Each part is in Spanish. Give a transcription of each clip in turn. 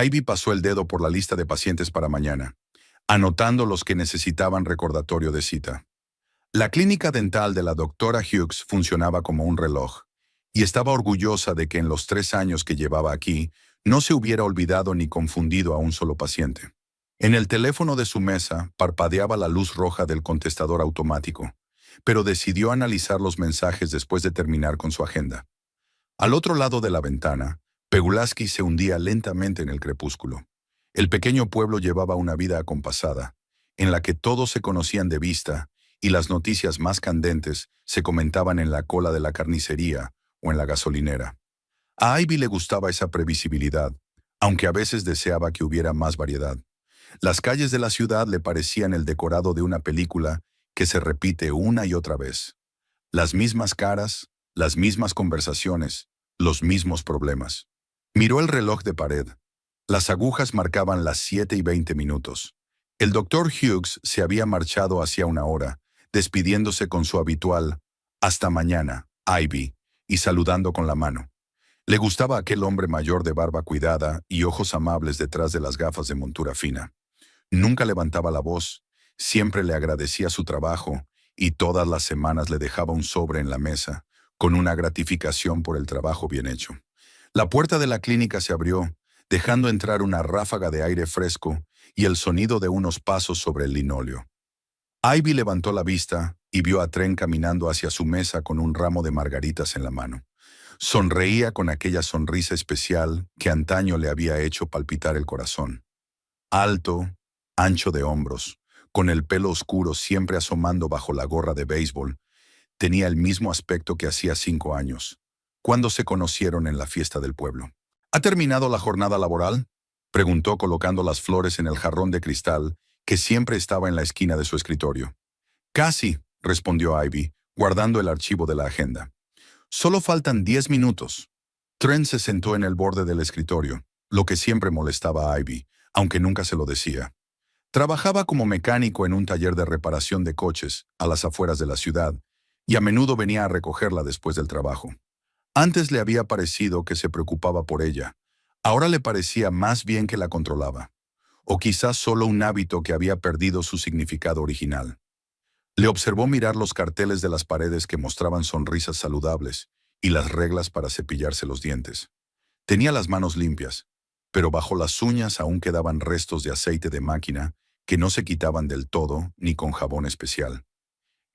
Ivy pasó el dedo por la lista de pacientes para mañana, anotando los que necesitaban recordatorio de cita. La clínica dental de la doctora Hughes funcionaba como un reloj, y estaba orgullosa de que en los 3 años que llevaba aquí no se hubiera olvidado ni confundido a un solo paciente. En el teléfono de su mesa parpadeaba la luz roja del contestador automático, pero decidió analizar los mensajes después de terminar con su agenda. Al otro lado de la ventana, Pegulaski se hundía lentamente en el crepúsculo. El pequeño pueblo llevaba una vida acompasada, en la que todos se conocían de vista y las noticias más candentes se comentaban en la cola de la carnicería o en la gasolinera. A Ivy le gustaba esa previsibilidad, aunque a veces deseaba que hubiera más variedad. Las calles de la ciudad le parecían el decorado de una película que se repite una y otra vez. Las mismas caras, las mismas conversaciones, los mismos problemas. Miró el reloj de pared. Las agujas marcaban las 7:20. El doctor Hughes se había marchado hacía una hora, despidiéndose con su habitual «Hasta mañana, Ivy», y saludando con la mano. Le gustaba aquel hombre mayor de barba cuidada y ojos amables detrás de las gafas de montura fina. Nunca levantaba la voz, siempre le agradecía su trabajo y todas las semanas le dejaba un sobre en la mesa, con una gratificación por el trabajo bien hecho. La puerta de la clínica se abrió, dejando entrar una ráfaga de aire fresco y el sonido de unos pasos sobre el linóleo. Ivy levantó la vista y vio a Trent caminando hacia su mesa con un ramo de margaritas en la mano. Sonreía con aquella sonrisa especial que antaño le había hecho palpitar el corazón. Alto, ancho de hombros, con el pelo oscuro siempre asomando bajo la gorra de béisbol, tenía el mismo aspecto que hacía 5 años, cuando se conocieron en la fiesta del pueblo. ¿Ha terminado la jornada laboral?, preguntó colocando las flores en el jarrón de cristal que siempre estaba en la esquina de su escritorio. Casi, respondió Ivy, guardando el archivo de la agenda. Solo faltan 10 minutos. Trent se sentó en el borde del escritorio, lo que siempre molestaba a Ivy, aunque nunca se lo decía. Trabajaba como mecánico en un taller de reparación de coches a las afueras de la ciudad, y a menudo venía a recogerla después del trabajo. Antes le había parecido que se preocupaba por ella. Ahora le parecía más bien que la controlaba. O quizás solo un hábito que había perdido su significado original. Le observó mirar los carteles de las paredes que mostraban sonrisas saludables y las reglas para cepillarse los dientes. Tenía las manos limpias, pero bajo las uñas aún quedaban restos de aceite de máquina que no se quitaban del todo ni con jabón especial.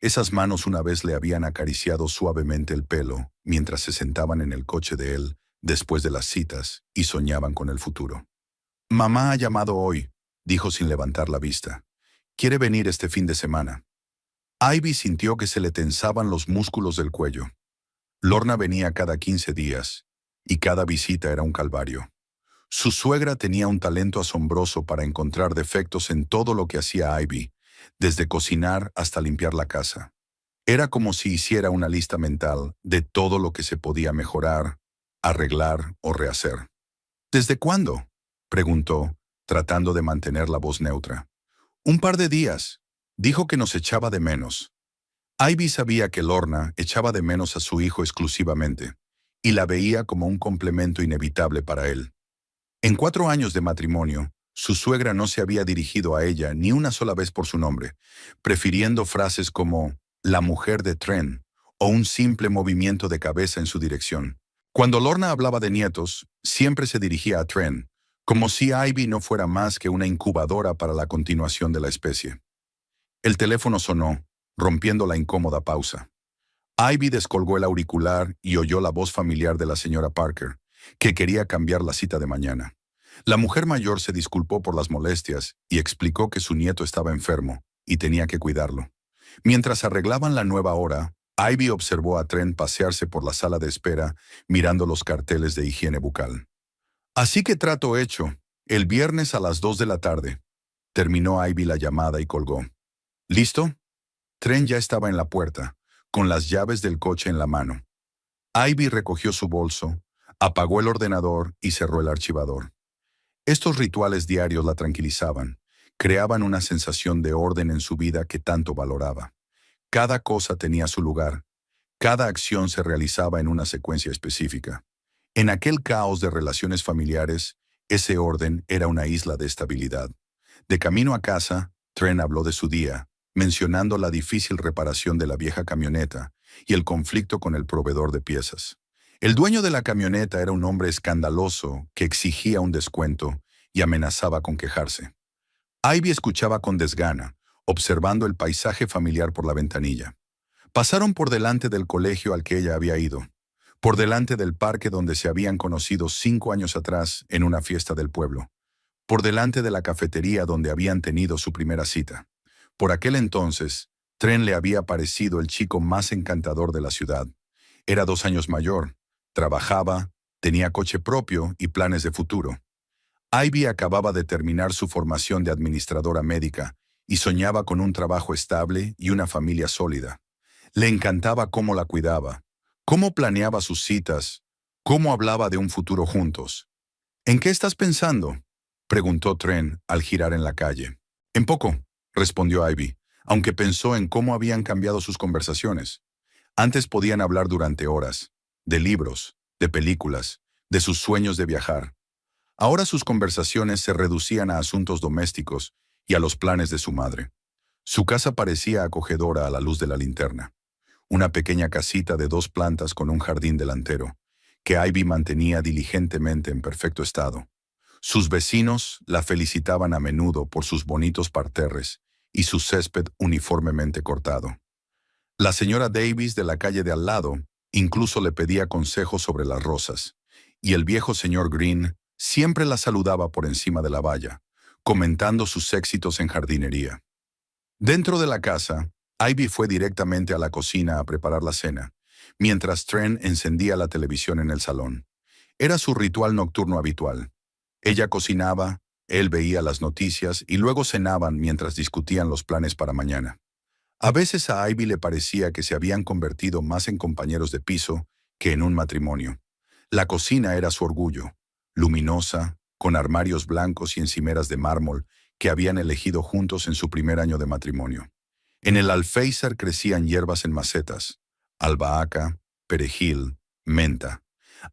Esas manos una vez le habían acariciado suavemente el pelo mientras se sentaban en el coche de él después de las citas y soñaban con el futuro. «Mamá ha llamado hoy», dijo sin levantar la vista. «Quiere venir este fin de semana». Ivy sintió que se le tensaban los músculos del cuello. Lorna venía cada 15 días, y cada visita era un calvario. Su suegra tenía un talento asombroso para encontrar defectos en todo lo que hacía Ivy, desde cocinar hasta limpiar la casa. Era como si hiciera una lista mental de todo lo que se podía mejorar, arreglar o rehacer. «¿Desde cuándo?», preguntó, tratando de mantener la voz neutra. «Un par de días. Dijo que nos echaba de menos». Ivy sabía que Lorna echaba de menos a su hijo exclusivamente, y la veía como un complemento inevitable para él. En 4 años de matrimonio, su suegra no se había dirigido a ella ni una sola vez por su nombre, prefiriendo frases como «la mujer de Trent» o un simple movimiento de cabeza en su dirección. Cuando Lorna hablaba de nietos, siempre se dirigía a Trent, como si Ivy no fuera más que una incubadora para la continuación de la especie. El teléfono sonó, rompiendo la incómoda pausa. Ivy descolgó el auricular y oyó la voz familiar de la señora Parker, que quería cambiar la cita de mañana. La mujer mayor se disculpó por las molestias y explicó que su nieto estaba enfermo y tenía que cuidarlo. Mientras arreglaban la nueva hora, Ivy observó a Trent pasearse por la sala de espera mirando los carteles de higiene bucal. «Así que trato hecho, el viernes a las 2 de la tarde», terminó Ivy la llamada y colgó. «¿Listo?». Trent ya estaba en la puerta, con las llaves del coche en la mano. Ivy recogió su bolso, apagó el ordenador y cerró el archivador. Estos rituales diarios la tranquilizaban, creaban una sensación de orden en su vida que tanto valoraba. Cada cosa tenía su lugar, cada acción se realizaba en una secuencia específica. En aquel caos de relaciones familiares, Ese orden era una isla de estabilidad. De camino a casa, Trent habló de su día, mencionando la difícil reparación de la vieja camioneta y el conflicto con el proveedor de piezas. El dueño de la camioneta era un hombre escandaloso que exigía un descuento y amenazaba con quejarse. Ivy escuchaba con desgana, observando el paisaje familiar por la ventanilla. Pasaron por delante del colegio al que ella había ido, por delante del parque donde se habían conocido 5 años atrás en una fiesta del pueblo, por delante de la cafetería donde habían tenido su primera cita. Por aquel entonces, Trent le había parecido el chico más encantador de la ciudad. Era 2 años mayor, trabajaba, tenía coche propio y planes de futuro. Ivy acababa de terminar su formación de administradora médica y soñaba con un trabajo estable y una familia sólida. Le encantaba cómo la cuidaba, cómo planeaba sus citas, cómo hablaba de un futuro juntos. ¿En qué estás pensando?, preguntó Trent al girar en la calle. En poco, respondió Ivy, aunque pensó en cómo habían cambiado sus conversaciones. Antes podían hablar durante horas, de libros, de películas, de sus sueños de viajar. Ahora sus conversaciones se reducían a asuntos domésticos y a los planes de su madre. Su casa parecía acogedora a la luz de la linterna. Una pequeña casita de 2 plantas con un jardín delantero, que Ivy mantenía diligentemente en perfecto estado. Sus vecinos la felicitaban a menudo por sus bonitos parterres y su césped uniformemente cortado. La señora Davis de la calle de al lado incluso le pedía consejos sobre las rosas, y el viejo señor Green siempre la saludaba por encima de la valla, comentando sus éxitos en jardinería. Dentro de la casa, Ivy fue directamente a la cocina a preparar la cena, mientras Trent encendía la televisión en el salón. Era su ritual nocturno habitual. Ella cocinaba, él veía las noticias y luego cenaban mientras discutían los planes para mañana. A veces a Ivy le parecía que se habían convertido más en compañeros de piso que en un matrimonio. La cocina era su orgullo, luminosa, con armarios blancos y encimeras de mármol que habían elegido juntos en su primer año de matrimonio. En el alféizar crecían hierbas en macetas, albahaca, perejil, menta.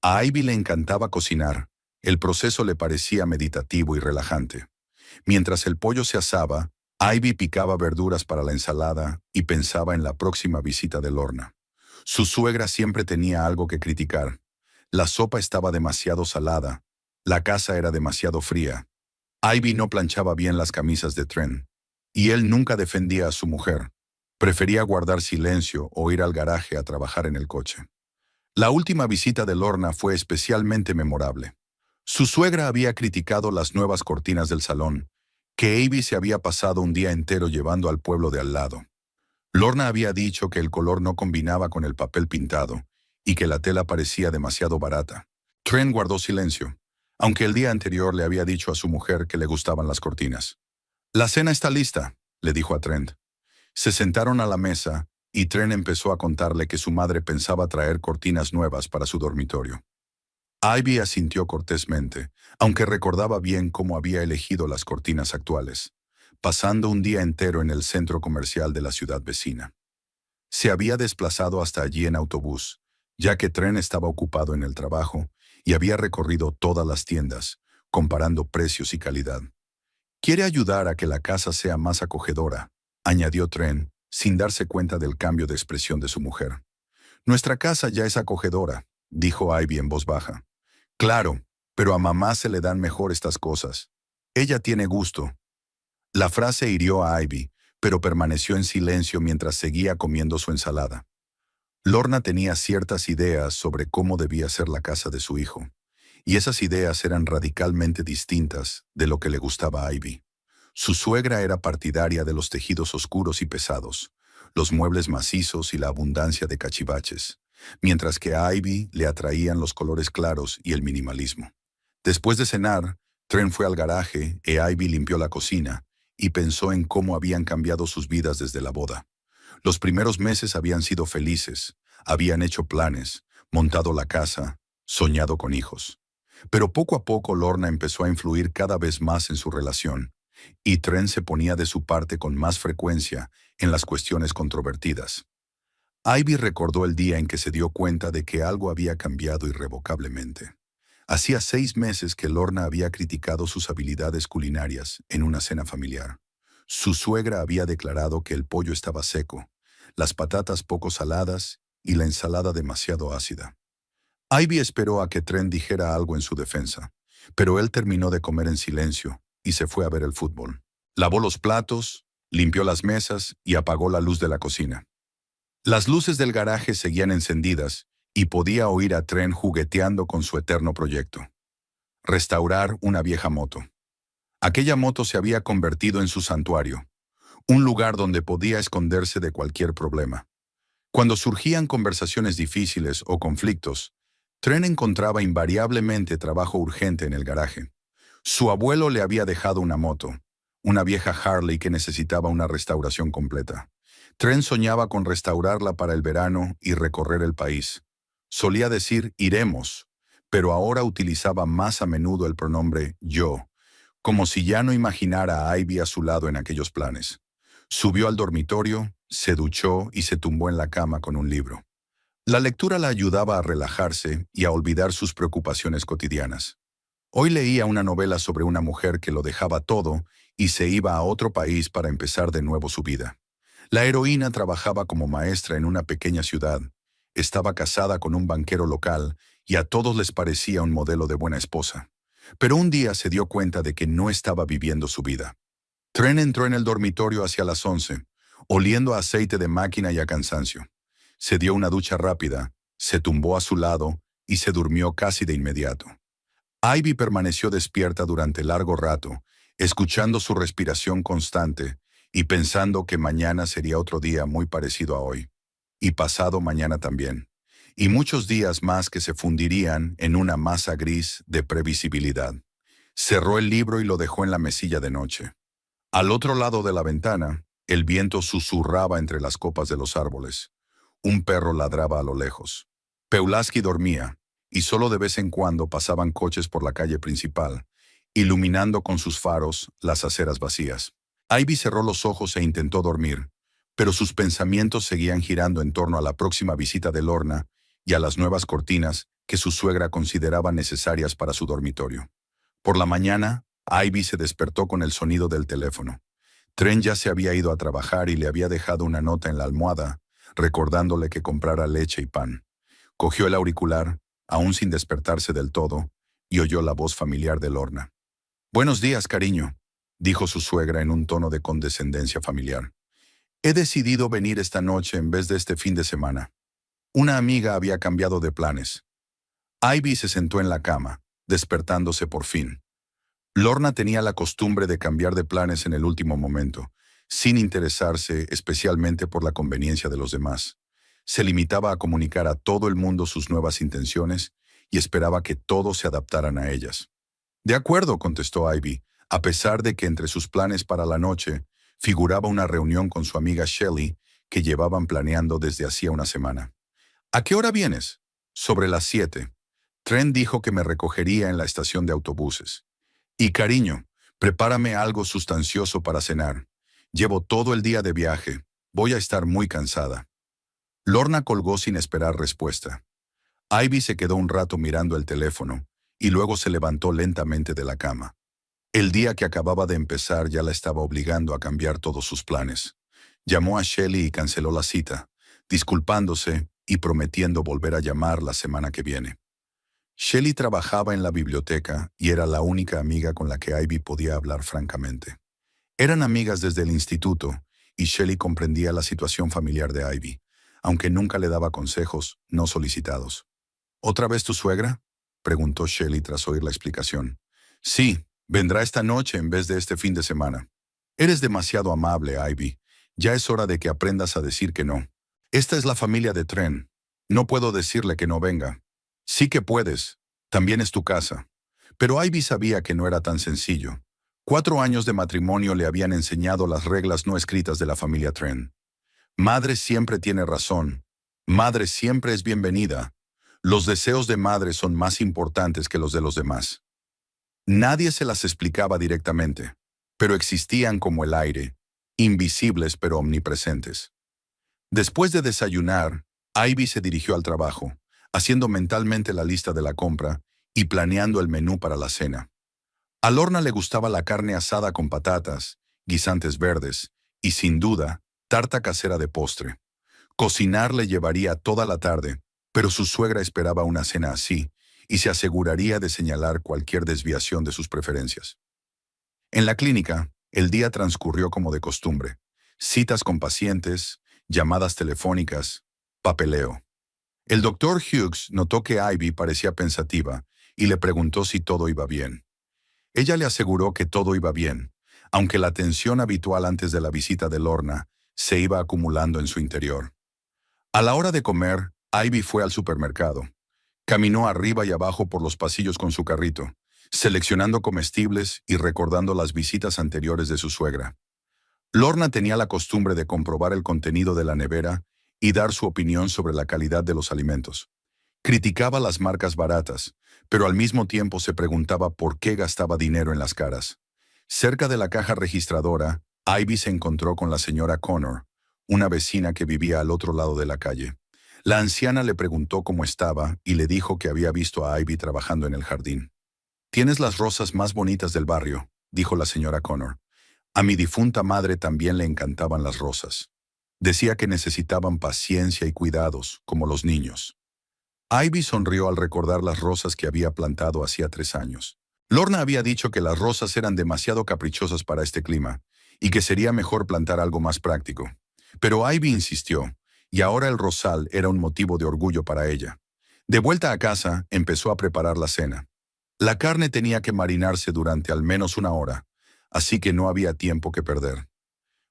A Ivy le encantaba cocinar. El proceso le parecía meditativo y relajante. Mientras el pollo se asaba, Ivy picaba verduras para la ensalada y pensaba en la próxima visita de Lorna. Su suegra siempre tenía algo que criticar. La sopa estaba demasiado salada. La casa era demasiado fría. Ivy no planchaba bien las camisas de Trent. Y él nunca defendía a su mujer. Prefería guardar silencio o ir al garaje a trabajar en el coche. La última visita de Lorna fue especialmente memorable. Su suegra había criticado las nuevas cortinas del salón, que Ivy se había pasado un día entero llevando al pueblo de al lado. Lorna había dicho que el color no combinaba con el papel pintado y que la tela parecía demasiado barata. Trent guardó silencio, aunque el día anterior le había dicho a su mujer que le gustaban las cortinas. «La cena está lista», le dijo a Trent. Se sentaron a la mesa y Trent empezó a contarle que su madre pensaba traer cortinas nuevas para su dormitorio. Ivy asintió cortésmente, aunque recordaba bien cómo había elegido las cortinas actuales, pasando un día entero en el centro comercial de la ciudad vecina. Se había desplazado hasta allí en autobús, ya que Trent estaba ocupado en el trabajo y había recorrido todas las tiendas, comparando precios y calidad. «Quiere ayudar a que la casa sea más acogedora», añadió Trent, sin darse cuenta del cambio de expresión de su mujer. «Nuestra casa ya es acogedora», dijo Ivy en voz baja. «Claro, pero a mamá se le dan mejor estas cosas. Ella tiene gusto». La frase hirió a Ivy, pero permaneció en silencio mientras seguía comiendo su ensalada. Lorna tenía ciertas ideas sobre cómo debía ser la casa de su hijo, y esas ideas eran radicalmente distintas de lo que le gustaba a Ivy. Su suegra era partidaria de los tejidos oscuros y pesados, los muebles macizos y la abundancia de cachivaches, mientras que a Ivy le atraían los colores claros y el minimalismo. Después de cenar, Trent fue al garaje e Ivy limpió la cocina y pensó en cómo habían cambiado sus vidas desde la boda. Los primeros meses habían sido felices, habían hecho planes, montado la casa, soñado con hijos. Pero poco a poco Lorna empezó a influir cada vez más en su relación, y Trent se ponía de su parte con más frecuencia en las cuestiones controvertidas. Ivy recordó el día en que se dio cuenta de que algo había cambiado irrevocablemente. Hacía 6 meses que Lorna había criticado sus habilidades culinarias en una cena familiar. Su suegra había declarado que el pollo estaba seco, las patatas poco saladas y la ensalada demasiado ácida. Ivy esperó a que Trent dijera algo en su defensa, pero él terminó de comer en silencio y se fue a ver el fútbol. Lavó los platos, limpió las mesas y apagó la luz de la cocina. Las luces del garaje seguían encendidas y podía oír a Trent jugueteando con su eterno proyecto: restaurar una vieja moto. Aquella moto se había convertido en su santuario, un lugar donde podía esconderse de cualquier problema. Cuando surgían conversaciones difíciles o conflictos, Trent encontraba invariablemente trabajo urgente en el garaje. Su abuelo le había dejado una moto, una vieja Harley que necesitaba una restauración completa. Trent soñaba con restaurarla para el verano y recorrer el país. Solía decir iremos, pero ahora utilizaba más a menudo el pronombre yo, como si ya no imaginara a Ivy a su lado en aquellos planes. Subió al dormitorio, se duchó y se tumbó en la cama con un libro. La lectura la ayudaba a relajarse y a olvidar sus preocupaciones cotidianas. Hoy leía una novela sobre una mujer que lo dejaba todo y se iba a otro país para empezar de nuevo su vida. La heroína trabajaba como maestra en una pequeña ciudad, estaba casada con un banquero local y a todos les parecía un modelo de buena esposa. Pero un día se dio cuenta de que no estaba viviendo su vida. Trent entró en el dormitorio hacia las 11, oliendo a aceite de máquina y a cansancio. Se dio una ducha rápida, se tumbó a su lado y se durmió casi de inmediato. Ivy permaneció despierta durante largo rato, escuchando su respiración constante y pensando que mañana sería otro día muy parecido a hoy. Y pasado mañana también. Y muchos días más que se fundirían en una masa gris de previsibilidad. Cerró el libro y lo dejó en la mesilla de noche. Al otro lado de la ventana, el viento susurraba entre las copas de los árboles. Un perro ladraba a lo lejos. Pulaski dormía, y solo de vez en cuando pasaban coches por la calle principal, iluminando con sus faros las aceras vacías. Ivy cerró los ojos e intentó dormir, pero sus pensamientos seguían girando en torno a la próxima visita de Lorna y a las nuevas cortinas que su suegra consideraba necesarias para su dormitorio. Por la mañana, Ivy se despertó con el sonido del teléfono. Trent ya se había ido a trabajar y le había dejado una nota en la almohada, recordándole que comprara leche y pan. Cogió el auricular, aún sin despertarse del todo, y oyó la voz familiar de Lorna. «Buenos días, cariño», dijo su suegra en un tono de condescendencia familiar. «He decidido venir esta noche en vez de este fin de semana. Una amiga había cambiado de planes». Ivy se sentó en la cama, despertándose por fin. Lorna tenía la costumbre de cambiar de planes en el último momento, sin interesarse especialmente por la conveniencia de los demás. Se limitaba a comunicar a todo el mundo sus nuevas intenciones y esperaba que todos se adaptaran a ellas. «De acuerdo», contestó Ivy, a pesar de que entre sus planes para la noche figuraba una reunión con su amiga Shelley que llevaban planeando desde hacía una semana. «¿A qué hora vienes?» «Sobre las 7. Trent dijo que me recogería en la estación de autobuses. Y cariño, prepárame algo sustancioso para cenar. Llevo todo el día de viaje. Voy a estar muy cansada». Lorna colgó sin esperar respuesta. Ivy se quedó un rato mirando el teléfono y luego se levantó lentamente de la cama. El día que acababa de empezar ya la estaba obligando a cambiar todos sus planes. Llamó a Shelley y canceló la cita, disculpándose y prometiendo volver a llamar la semana que viene. Shelley trabajaba en la biblioteca y era la única amiga con la que Ivy podía hablar francamente. Eran amigas desde el instituto y Shelley comprendía la situación familiar de Ivy, aunque nunca le daba consejos no solicitados. «¿Otra vez tu suegra?», preguntó Shelley tras oír la explicación. «Sí, vendrá esta noche en vez de este fin de semana». «Eres demasiado amable, Ivy. Ya es hora de que aprendas a decir que no. Esta es la familia de Trent. No puedo decirle que no venga». «Sí que puedes. También es tu casa». Pero Ivy sabía que no era tan sencillo. 4 años de matrimonio le habían enseñado las reglas no escritas de la familia Trent. Madre siempre tiene razón. Madre siempre es bienvenida. Los deseos de madre son más importantes que los de los demás. Nadie se las explicaba directamente, pero existían como el aire, invisibles pero omnipresentes. Después de desayunar, Ivy se dirigió al trabajo, haciendo mentalmente la lista de la compra y planeando el menú para la cena. A Lorna le gustaba la carne asada con patatas, guisantes verdes y, sin duda, tarta casera de postre. Cocinar le llevaría toda la tarde, pero su suegra esperaba una cena así y se aseguraría de señalar cualquier desviación de sus preferencias. En la clínica, el día transcurrió como de costumbre. Citas con pacientes, llamadas telefónicas, papeleo. El doctor Hughes notó que Ivy parecía pensativa y le preguntó si todo iba bien. Ella le aseguró que todo iba bien, aunque la tensión habitual antes de la visita de Lorna se iba acumulando en su interior. A la hora de comer, Ivy fue al supermercado. Caminó arriba y abajo por los pasillos con su carrito, seleccionando comestibles y recordando las visitas anteriores de su suegra. Lorna tenía la costumbre de comprobar el contenido de la nevera y dar su opinión sobre la calidad de los alimentos. Criticaba las marcas baratas, pero al mismo tiempo se preguntaba por qué gastaba dinero en las caras. Cerca de la caja registradora, Ivy se encontró con la señora Connor, una vecina que vivía al otro lado de la calle. La anciana le preguntó cómo estaba y le dijo que había visto a Ivy trabajando en el jardín. «Tienes las rosas más bonitas del barrio», dijo la señora Connor. «A mi difunta madre también le encantaban las rosas. Decía que necesitaban paciencia y cuidados, como los niños». Ivy sonrió al recordar las rosas que había plantado hacía 3 años. Lorna había dicho que las rosas eran demasiado caprichosas para este clima y que sería mejor plantar algo más práctico. Pero Ivy insistió, y ahora el rosal era un motivo de orgullo para ella. De vuelta a casa, empezó a preparar la cena. La carne tenía que marinarse durante al menos 1 hora, así que no había tiempo que perder.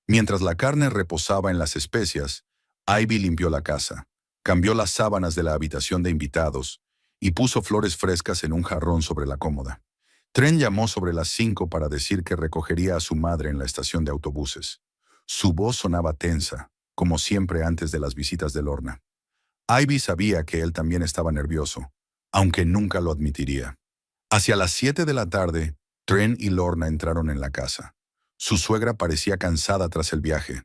Mientras la carne reposaba en las especias, Ivy limpió la casa, cambió las sábanas de la habitación de invitados y puso flores frescas en un jarrón sobre la cómoda. Trent llamó sobre las 5 para decir que recogería a su madre en la estación de autobuses. Su voz sonaba tensa, como siempre antes de las visitas de Lorna. Ivy sabía que él también estaba nervioso, aunque nunca lo admitiría. Hacia las 7 de la tarde, Trent y Lorna entraron en la casa. Su suegra parecía cansada tras el viaje,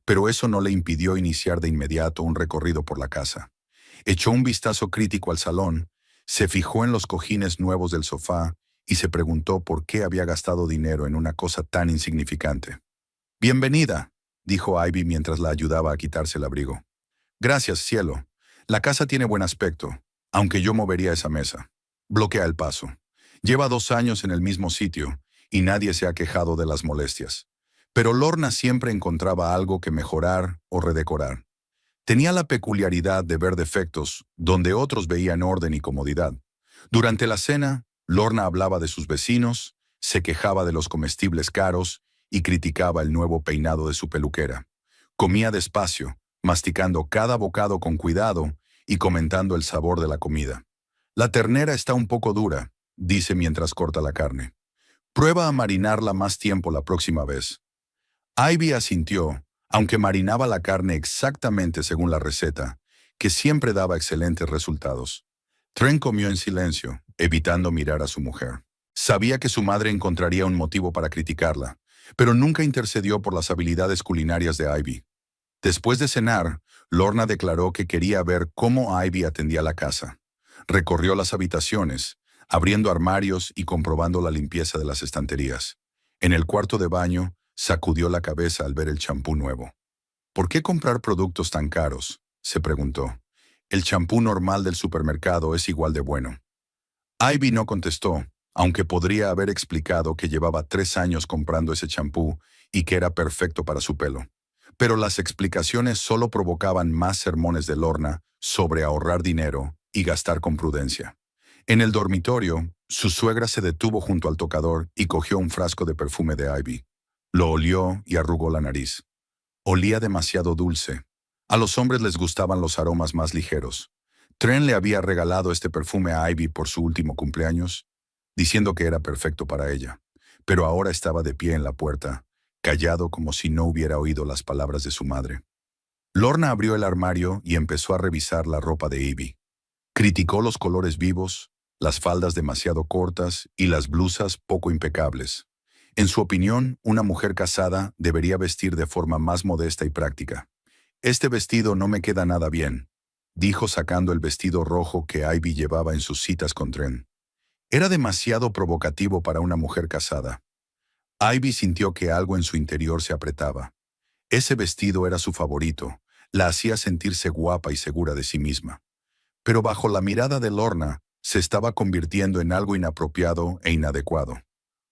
pero eso no le impidió iniciar de inmediato un recorrido por la casa. Echó un vistazo crítico al salón, se fijó en los cojines nuevos del sofá y se preguntó por qué había gastado dinero en una cosa tan insignificante. «Bienvenida», dijo Ivy mientras la ayudaba a quitarse el abrigo. «Gracias, cielo. La casa tiene buen aspecto, aunque yo movería esa mesa». Bloquea el paso. Lleva 2 años en el mismo sitio y nadie se ha quejado de las molestias. Pero Lorna siempre encontraba algo que mejorar o redecorar. Tenía la peculiaridad de ver defectos donde otros veían orden y comodidad. Durante la cena, Lorna hablaba de sus vecinos, se quejaba de los comestibles caros y criticaba el nuevo peinado de su peluquera. Comía despacio, masticando cada bocado con cuidado y comentando el sabor de la comida. «La ternera está un poco dura», dice mientras corta la carne. «Prueba a marinarla más tiempo la próxima vez». Ivy asintió, aunque marinaba la carne exactamente según la receta, que siempre daba excelentes resultados. Trent comió en silencio, evitando mirar a su mujer. Sabía que su madre encontraría un motivo para criticarla, pero nunca intercedió por las habilidades culinarias de Ivy. Después de cenar, Lorna declaró que quería ver cómo Ivy atendía la casa. Recorrió las habitaciones, abriendo armarios y comprobando la limpieza de las estanterías. En el cuarto de baño, sacudió la cabeza al ver el champú nuevo. «¿Por qué comprar productos tan caros?», se preguntó. «El champú normal del supermercado es igual de bueno». Ivy no contestó, aunque podría haber explicado que llevaba 3 años comprando ese champú y que era perfecto para su pelo. Pero las explicaciones solo provocaban más sermones de Lorna sobre ahorrar dinero y gastar con prudencia. En el dormitorio, su suegra se detuvo junto al tocador y cogió un frasco de perfume de Ivy. Lo olió y arrugó la nariz. Olía demasiado dulce. A los hombres les gustaban los aromas más ligeros. Trent le había regalado este perfume a Ivy por su último cumpleaños, diciendo que era perfecto para ella. Pero ahora estaba de pie en la puerta, callado como si no hubiera oído las palabras de su madre. Lorna abrió el armario y empezó a revisar la ropa de Ivy. Criticó los colores vivos, las faldas demasiado cortas y las blusas poco impecables. En su opinión, una mujer casada debería vestir de forma más modesta y práctica. «Este vestido no me queda nada bien», dijo sacando el vestido rojo que Ivy llevaba en sus citas con Trent. Era demasiado provocativo para una mujer casada. Ivy sintió que algo en su interior se apretaba. Ese vestido era su favorito, la hacía sentirse guapa y segura de sí misma. Pero bajo la mirada de Lorna, se estaba convirtiendo en algo inapropiado e inadecuado.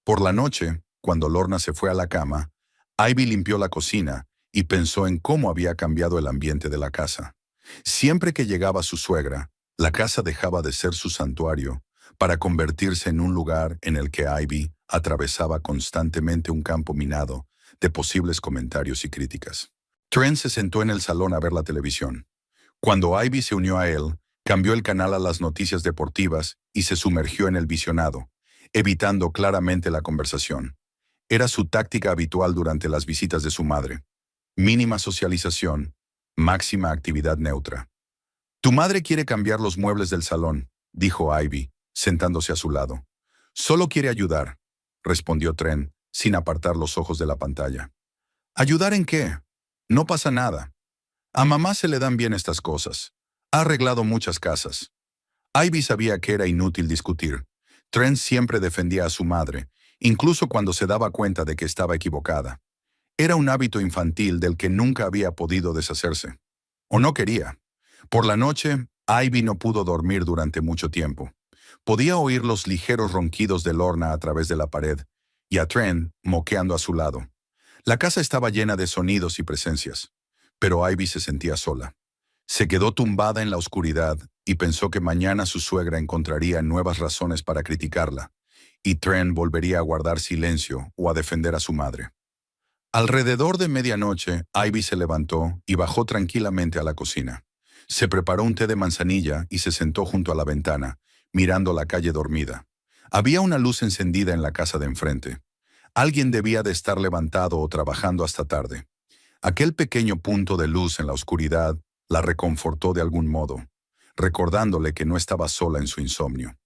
Por la noche, cuando Lorna se fue a la cama, Ivy limpió la cocina y pensó en cómo había cambiado el ambiente de la casa. Siempre que llegaba su suegra, la casa dejaba de ser su santuario para convertirse en un lugar en el que Ivy atravesaba constantemente un campo minado de posibles comentarios y críticas. Trent se sentó en el salón a ver la televisión. Cuando Ivy se unió a él, cambió el canal a las noticias deportivas y se sumergió en el visionado, evitando claramente la conversación. Era su táctica habitual durante las visitas de su madre. Mínima socialización, máxima actividad neutra. Tu madre quiere cambiar los muebles del salón, dijo Ivy, sentándose a su lado. Solo quiere ayudar, respondió Trent, sin apartar los ojos de la pantalla. ¿Ayudar en qué? No pasa nada. A mamá se le dan bien estas cosas. Ha arreglado muchas casas. Ivy sabía que era inútil discutir. Trent siempre defendía a su madre, incluso cuando se daba cuenta de que estaba equivocada. Era un hábito infantil del que nunca había podido deshacerse. O no quería. Por la noche, Ivy no pudo dormir durante mucho tiempo. Podía oír los ligeros ronquidos de Lorna a través de la pared, y a Trent moqueando a su lado. La casa estaba llena de sonidos y presencias, pero Ivy se sentía sola. Se quedó tumbada en la oscuridad y pensó que mañana su suegra encontraría nuevas razones para criticarla, y Trent volvería a guardar silencio o a defender a su madre. Alrededor de medianoche, Ivy se levantó y bajó tranquilamente a la cocina. Se preparó un té de manzanilla y se sentó junto a la ventana, mirando la calle dormida. Había una luz encendida en la casa de enfrente. Alguien debía de estar levantado o trabajando hasta tarde. Aquel pequeño punto de luz en la oscuridad la reconfortó de algún modo, recordándole que no estaba sola en su insomnio.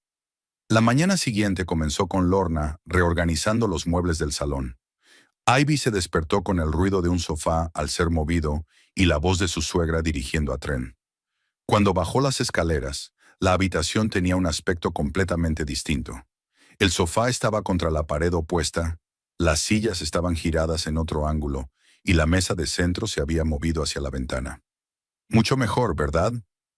La mañana siguiente comenzó con Lorna reorganizando los muebles del salón. Ivy se despertó con el ruido de un sofá al ser movido y la voz de su suegra dirigiendo a Trent. Cuando bajó las escaleras, la habitación tenía un aspecto completamente distinto. El sofá estaba contra la pared opuesta, las sillas estaban giradas en otro ángulo y la mesa de centro se había movido hacia la ventana. «Mucho mejor, ¿verdad?»,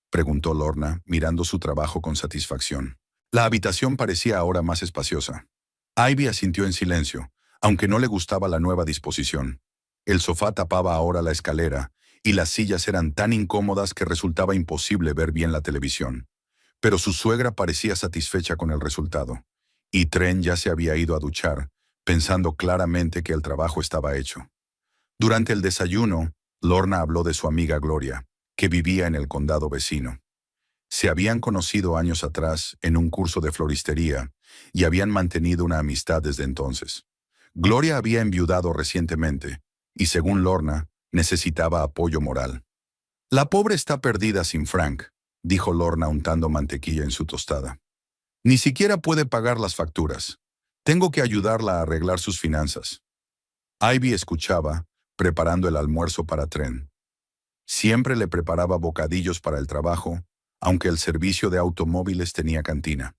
preguntó Lorna, mirando su trabajo con satisfacción. La habitación parecía ahora más espaciosa. Ivy asintió en silencio, aunque no le gustaba la nueva disposición. El sofá tapaba ahora la escalera, y las sillas eran tan incómodas que resultaba imposible ver bien la televisión. Pero su suegra parecía satisfecha con el resultado, y Trent ya se había ido a duchar, pensando claramente que el trabajo estaba hecho. Durante el desayuno, Lorna habló de su amiga Gloria, que vivía en el condado vecino. Se habían conocido años atrás en un curso de floristería y habían mantenido una amistad desde entonces. Gloria había enviudado recientemente y, según Lorna, necesitaba apoyo moral. «La pobre está perdida sin Frank», dijo Lorna untando mantequilla en su tostada. «Ni siquiera puede pagar las facturas. Tengo que ayudarla a arreglar sus finanzas». Ivy escuchaba, preparando el almuerzo para Trent. Siempre le preparaba bocadillos para el trabajo, aunque el servicio de automóviles tenía cantina.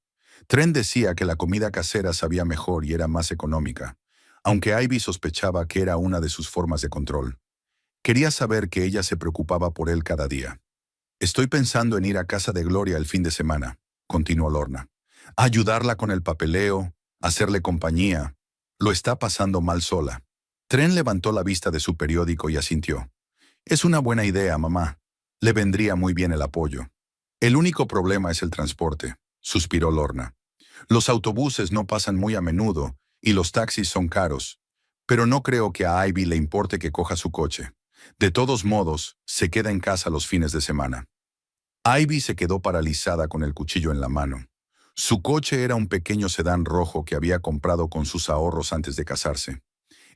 Trent decía que la comida casera sabía mejor y era más económica, aunque Ivy sospechaba que era una de sus formas de control. Quería saber que ella se preocupaba por él cada día. «Estoy pensando en ir a casa de Gloria el fin de semana», continuó Lorna. «Ayudarla con el papeleo, hacerle compañía. Lo está pasando mal sola». Trent levantó la vista de su periódico y asintió. «Es una buena idea, mamá. Le vendría muy bien el apoyo». «El único problema es el transporte», suspiró Lorna. «Los autobuses no pasan muy a menudo y los taxis son caros, pero no creo que a Ivy le importe que coja su coche. De todos modos, se queda en casa los fines de semana». Ivy se quedó paralizada con el cuchillo en la mano. Su coche era un pequeño sedán rojo que había comprado con sus ahorros antes de casarse.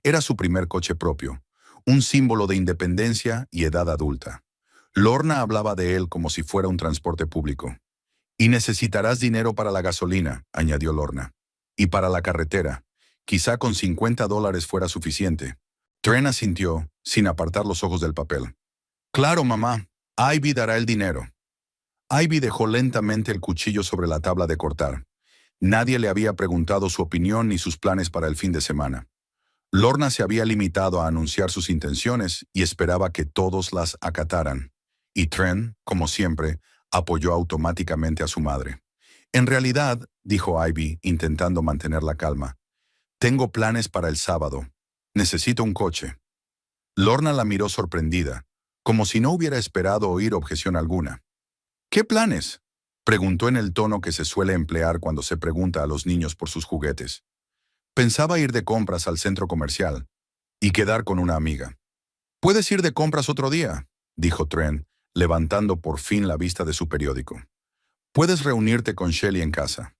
Era su primer coche propio, un símbolo de independencia y edad adulta. Lorna hablaba de él como si fuera un transporte público. «Y necesitarás dinero para la gasolina», añadió Lorna. «Y para la carretera. Quizá con $50 fuera suficiente». Trent asintió, sin apartar los ojos del papel. «Claro, mamá. Ivy dará el dinero». Ivy dejó lentamente el cuchillo sobre la tabla de cortar. Nadie le había preguntado su opinión ni sus planes para el fin de semana. Lorna se había limitado a anunciar sus intenciones y esperaba que todos las acataran. Y Trent, como siempre, apoyó automáticamente a su madre. En realidad, dijo Ivy, intentando mantener la calma, tengo planes para el sábado. Necesito un coche. Lorna la miró sorprendida, como si no hubiera esperado oír objeción alguna. ¿Qué planes?, preguntó en el tono que se suele emplear cuando se pregunta a los niños por sus juguetes. Pensaba ir de compras al centro comercial y quedar con una amiga. «Puedes ir de compras otro día», dijo Trent, levantando por fin la vista de su periódico. «Puedes reunirte con Shelley en casa».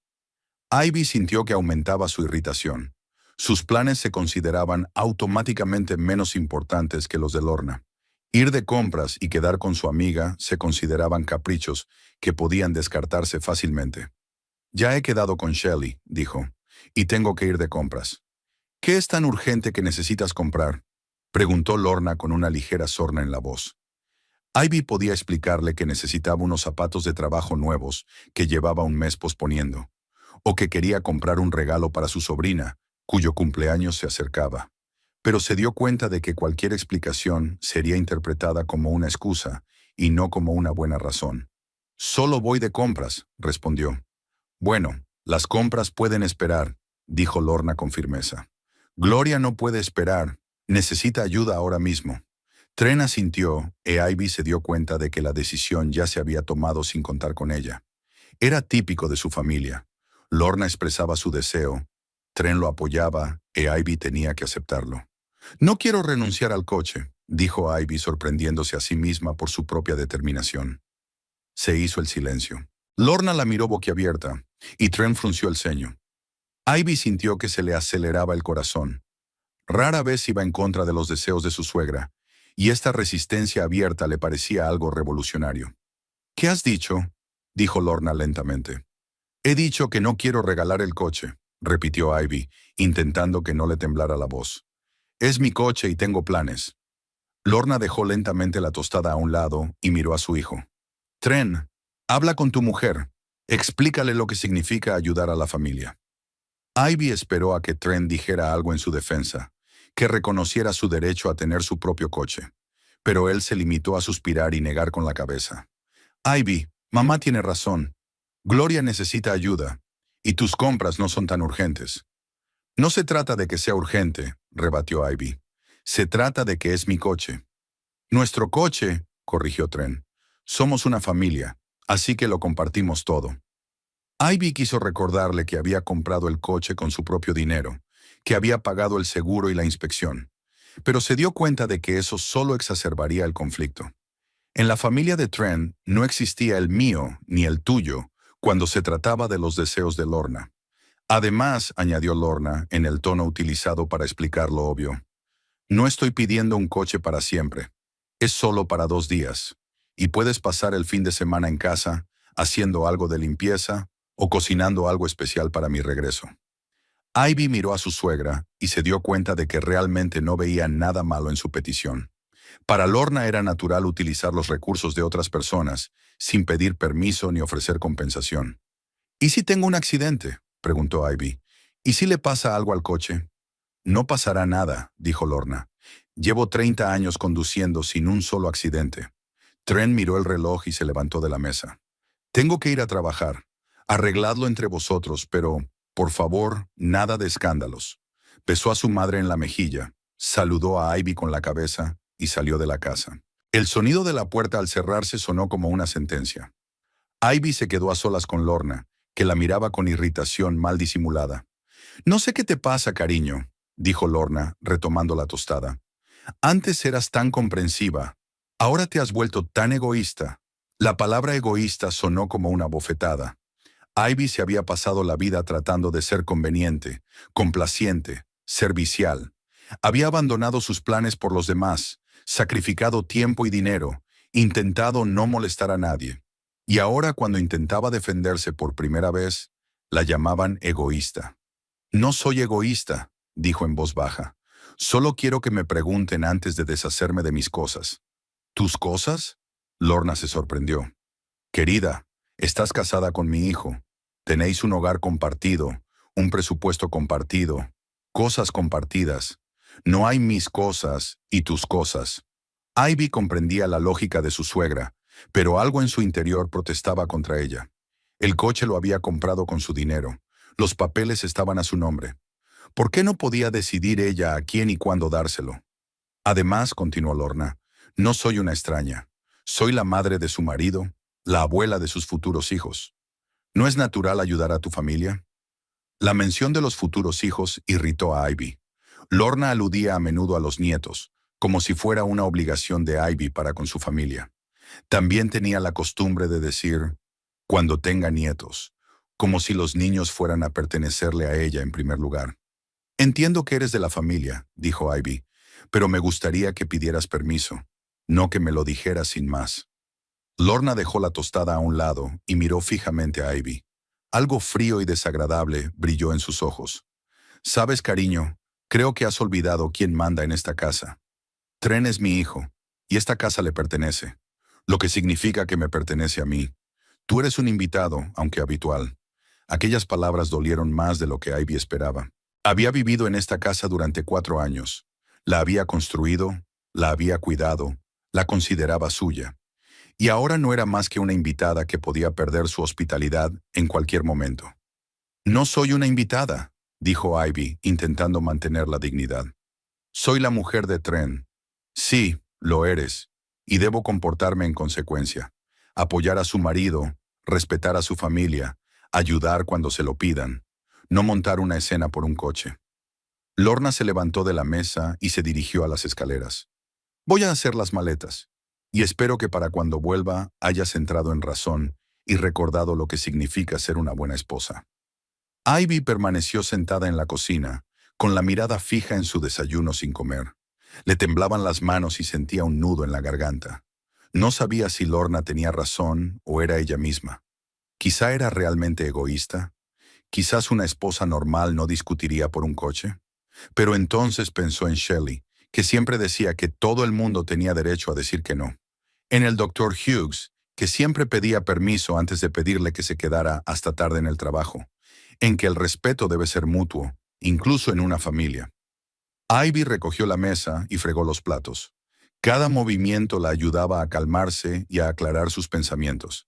Ivy sintió que aumentaba su irritación. Sus planes se consideraban automáticamente menos importantes que los de Lorna. Ir de compras y quedar con su amiga se consideraban caprichos que podían descartarse fácilmente. «Ya he quedado con Shelley», dijo, «y tengo que ir de compras». «¿Qué es tan urgente que necesitas comprar?», preguntó Lorna con una ligera sorna en la voz. Ivy podía explicarle que necesitaba unos zapatos de trabajo nuevos que llevaba un mes posponiendo, o que quería comprar un regalo para su sobrina, cuyo cumpleaños se acercaba. Pero se dio cuenta de que cualquier explicación sería interpretada como una excusa y no como una buena razón. «Solo voy de compras», respondió. «Bueno, las compras pueden esperar», dijo Lorna con firmeza. «Gloria no puede esperar. Necesita ayuda ahora mismo». Trent asintió e Ivy se dio cuenta de que la decisión ya se había tomado sin contar con ella. Era típico de su familia. Lorna expresaba su deseo, Trent lo apoyaba e Ivy tenía que aceptarlo. «No quiero renunciar al coche», dijo Ivy sorprendiéndose a sí misma por su propia determinación. Se hizo el silencio. Lorna la miró boquiabierta y Trent frunció el ceño. Ivy sintió que se le aceleraba el corazón. Rara vez iba en contra de los deseos de su suegra, y esta resistencia abierta le parecía algo revolucionario. «¿Qué has dicho?», dijo Lorna lentamente. «He dicho que no quiero regalar el coche», repitió Ivy, intentando que no le temblara la voz. «Es mi coche y tengo planes». Lorna dejó lentamente la tostada a un lado y miró a su hijo. «Trent, habla con tu mujer. Explícale lo que significa ayudar a la familia». Ivy esperó a que Trent dijera algo en su defensa, que reconociera su derecho a tener su propio coche. Pero él se limitó a suspirar y negar con la cabeza. «Ivy, mamá tiene razón. Gloria necesita ayuda, y tus compras no son tan urgentes». «No se trata de que sea urgente», rebatió Ivy. «Se trata de que es mi coche». «Nuestro coche», corrigió Trent. «Somos una familia, así que lo compartimos todo». Ivy quiso recordarle que había comprado el coche con su propio dinero, que había pagado el seguro y la inspección, pero se dio cuenta de que eso solo exacerbaría el conflicto. En la familia de Trent no existía el mío ni el tuyo cuando se trataba de los deseos de Lorna. Además, añadió Lorna en el tono utilizado para explicar lo obvio, no estoy pidiendo un coche para siempre. Es solo para 2 días. Y puedes pasar el fin de semana en casa, haciendo algo de limpieza o cocinando algo especial para mi regreso. Ivy miró a su suegra y se dio cuenta de que realmente no veía nada malo en su petición. Para Lorna era natural utilizar los recursos de otras personas, sin pedir permiso ni ofrecer compensación. «¿Y si tengo un accidente?», preguntó Ivy. «¿Y si le pasa algo al coche?». «No pasará nada», dijo Lorna. «Llevo 30 años conduciendo sin un solo accidente». Trent miró el reloj y se levantó de la mesa. «Tengo que ir a trabajar. Arregladlo entre vosotros, pero, por favor, nada de escándalos». Besó a su madre en la mejilla, saludó a Ivy con la cabeza y salió de la casa. El sonido de la puerta al cerrarse sonó como una sentencia. Ivy se quedó a solas con Lorna, que la miraba con irritación mal disimulada. «No sé qué te pasa, cariño», dijo Lorna, retomando la tostada. «Antes eras tan comprensiva. Ahora te has vuelto tan egoísta». La palabra egoísta sonó como una bofetada. Ivy se había pasado la vida tratando de ser conveniente, complaciente, servicial. Había abandonado sus planes por los demás, sacrificado tiempo y dinero, intentado no molestar a nadie. Y ahora, cuando intentaba defenderse por primera vez, la llamaban egoísta. «No soy egoísta», dijo en voz baja. «Solo quiero que me pregunten antes de deshacerme de mis cosas». «¿Tus cosas?», Lorna se sorprendió. «Querida, estás casada con mi hijo. Tenéis un hogar compartido, un presupuesto compartido, cosas compartidas. No hay mis cosas y tus cosas. Ivy comprendía la lógica de su suegra, pero algo en su interior protestaba contra ella. El coche lo había comprado con su dinero. Los papeles estaban a su nombre. ¿Por qué no podía decidir ella a quién y cuándo dárselo? Además, continuó Lorna, no soy una extraña. Soy la madre de su marido, la abuela de sus futuros hijos. ¿No es natural ayudar a tu familia? La mención de los futuros hijos irritó a Ivy. Lorna aludía a menudo a los nietos, como si fuera una obligación de Ivy para con su familia. También tenía la costumbre de decir, cuando tenga nietos, como si los niños fueran a pertenecerle a ella en primer lugar. Entiendo que eres de la familia, dijo Ivy, pero me gustaría que pidieras permiso, no que me lo dijeras sin más. Lorna dejó la tostada a un lado y miró fijamente a Ivy. Algo frío y desagradable brilló en sus ojos. Sabes, cariño, creo que has olvidado quién manda en esta casa. Tren es mi hijo, y esta casa le pertenece, lo que significa que me pertenece a mí. Tú eres un invitado, aunque habitual. Aquellas palabras dolieron más de lo que Ivy esperaba. Había vivido en esta casa durante 4 años. La había construido, la había cuidado, la consideraba suya. Y ahora no era más que una invitada que podía perder su hospitalidad en cualquier momento. No soy una invitada, dijo Ivy, intentando mantener la dignidad. Soy la mujer de Tren. Sí, lo eres, y debo comportarme en consecuencia. Apoyar a su marido, respetar a su familia, ayudar cuando se lo pidan, no montar una escena por un coche. Lorna se levantó de la mesa y se dirigió a las escaleras. Voy a hacer las maletas, y espero que para cuando vuelva hayas entrado en razón y recordado lo que significa ser una buena esposa. Ivy permaneció sentada en la cocina, con la mirada fija en su desayuno sin comer. Le temblaban las manos y sentía un nudo en la garganta. No sabía si Lorna tenía razón o era ella misma. Quizá era realmente egoísta. Quizás una esposa normal no discutiría por un coche. Pero entonces pensó en Shelley, que siempre decía que todo el mundo tenía derecho a decir que no. En el doctor Hughes, que siempre pedía permiso antes de pedirle que se quedara hasta tarde en el trabajo. En que el respeto debe ser mutuo, incluso en una familia. Ivy recogió la mesa y fregó los platos. Cada movimiento la ayudaba a calmarse y a aclarar sus pensamientos.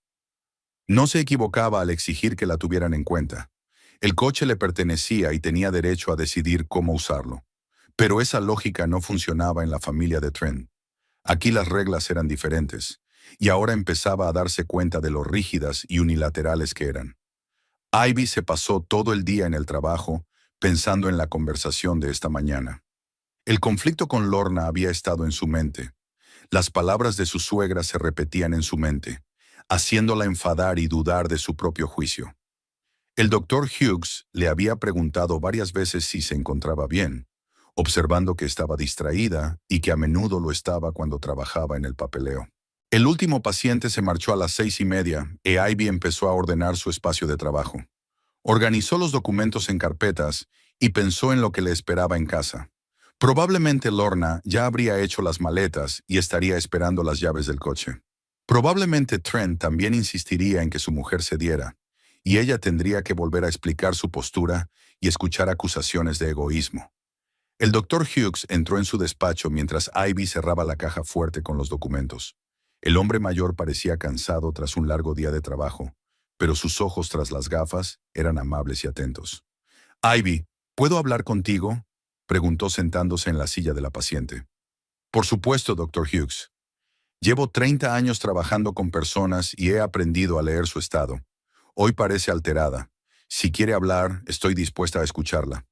No se equivocaba al exigir que la tuvieran en cuenta. El coche le pertenecía y tenía derecho a decidir cómo usarlo. Pero esa lógica no funcionaba en la familia de Trent. Aquí las reglas eran diferentes, y ahora empezaba a darse cuenta de lo rígidas y unilaterales que eran. Ivy se pasó todo el día en el trabajo, pensando en la conversación de esta mañana. El conflicto con Lorna había estado en su mente. Las palabras de su suegra se repetían en su mente, haciéndola enfadar y dudar de su propio juicio. El doctor Hughes le había preguntado varias veces si se encontraba bien, observando que estaba distraída y que a menudo lo estaba cuando trabajaba en el papeleo. El último paciente se marchó a las 6:30 e Ivy empezó a ordenar su espacio de trabajo. Organizó los documentos en carpetas y pensó en lo que le esperaba en casa. Probablemente Lorna ya habría hecho las maletas y estaría esperando las llaves del coche. Probablemente Trent también insistiría en que su mujer cediera, y ella tendría que volver a explicar su postura y escuchar acusaciones de egoísmo. El doctor Hughes entró en su despacho mientras Ivy cerraba la caja fuerte con los documentos. El hombre mayor parecía cansado tras un largo día de trabajo, pero sus ojos tras las gafas eran amables y atentos. «Ivy, ¿puedo hablar contigo?», preguntó sentándose en la silla de la paciente. «Por supuesto, doctor Hughes. Llevo 30 años trabajando con personas y he aprendido a leer su estado. Hoy parece alterada. Si quiere hablar, estoy dispuesta a escucharla».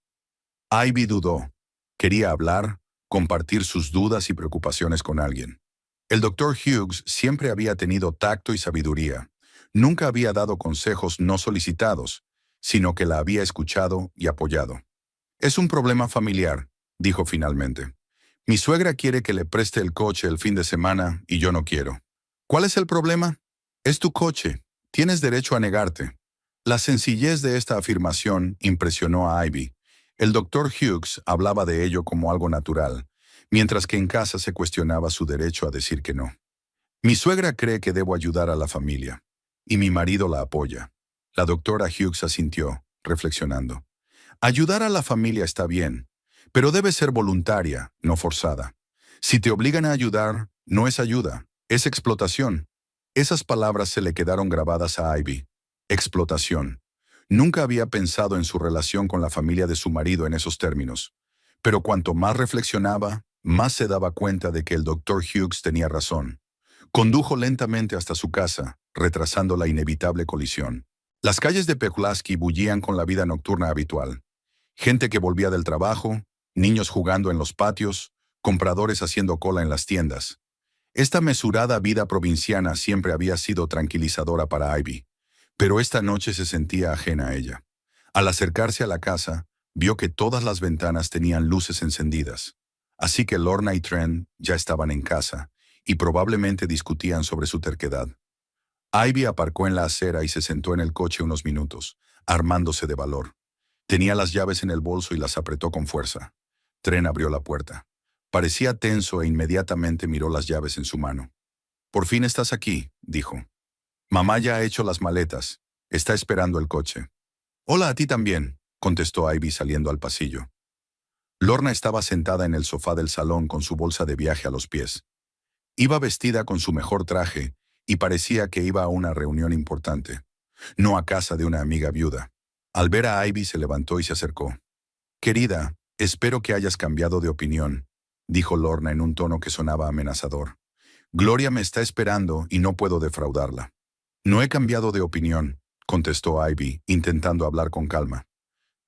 Ivy dudó. Quería hablar, compartir sus dudas y preocupaciones con alguien. El doctor Hughes siempre había tenido tacto y sabiduría. Nunca había dado consejos no solicitados, sino que la había escuchado y apoyado. «Es un problema familiar», dijo finalmente. «Mi suegra quiere que le preste el coche el fin de semana y yo no quiero». «¿Cuál es el problema?». «Es tu coche. Tienes derecho a negarte». La sencillez de esta afirmación impresionó a Ivy. El doctor Hughes hablaba de ello como algo natural, mientras que en casa se cuestionaba su derecho a decir que no. «Mi suegra cree que debo ayudar a la familia, y mi marido la apoya. La doctora Hughes asintió, reflexionando. Ayudar a la familia está bien, pero debe ser voluntaria, no forzada. Si te obligan a ayudar, no es ayuda, es explotación. Esas palabras se le quedaron grabadas a Ivy. Explotación. Nunca había pensado en su relación con la familia de su marido en esos términos. Pero cuanto más reflexionaba, más se daba cuenta de que el doctor Hughes tenía razón. Condujo lentamente hasta su casa, retrasando la inevitable colisión. Las calles de Pulaski bullían con la vida nocturna habitual. Gente que volvía del trabajo, niños jugando en los patios, compradores haciendo cola en las tiendas. Esta mesurada vida provinciana siempre había sido tranquilizadora para Ivy, pero esta noche se sentía ajena a ella. Al acercarse a la casa, vio que todas las ventanas tenían luces encendidas. Así que Lorna y Trent ya estaban en casa, y probablemente discutían sobre su terquedad. Ivy aparcó en la acera y se sentó en el coche unos minutos, armándose de valor. Tenía las llaves en el bolso y las apretó con fuerza. Trent abrió la puerta. Parecía tenso e inmediatamente miró las llaves en su mano. «Por fin estás aquí», dijo. «Mamá ya ha hecho las maletas. Está esperando el coche». «Hola a ti también», contestó Ivy saliendo al pasillo. Lorna estaba sentada en el sofá del salón con su bolsa de viaje a los pies. Iba vestida con su mejor traje y parecía que iba a una reunión importante, no a casa de una amiga viuda. Al ver a Ivy se levantó y se acercó. «Querida, espero que hayas cambiado de opinión», dijo Lorna en un tono que sonaba amenazador. «Gloria me está esperando y no puedo defraudarla». «No he cambiado de opinión», contestó Ivy, intentando hablar con calma.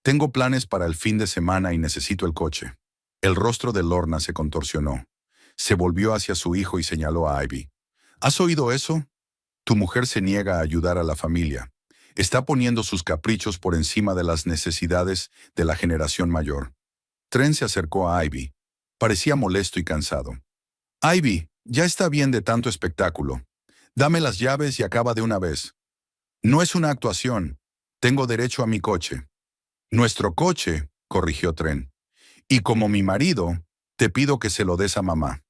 «Tengo planes para el fin de semana y necesito el coche». El rostro de Lorna se contorsionó. Se volvió hacia su hijo y señaló a Ivy. «¿Has oído eso? Tu mujer se niega a ayudar a la familia. Está poniendo sus caprichos por encima de las necesidades de la generación mayor». Trent se acercó a Ivy. Parecía molesto y cansado. «Ivy, ya está bien de tanto espectáculo. Dame las llaves y acaba de una vez». «No es una actuación. Tengo derecho a mi coche». «Nuestro coche», corrigió Trent. «Y como mi marido, te pido que se lo des a mamá».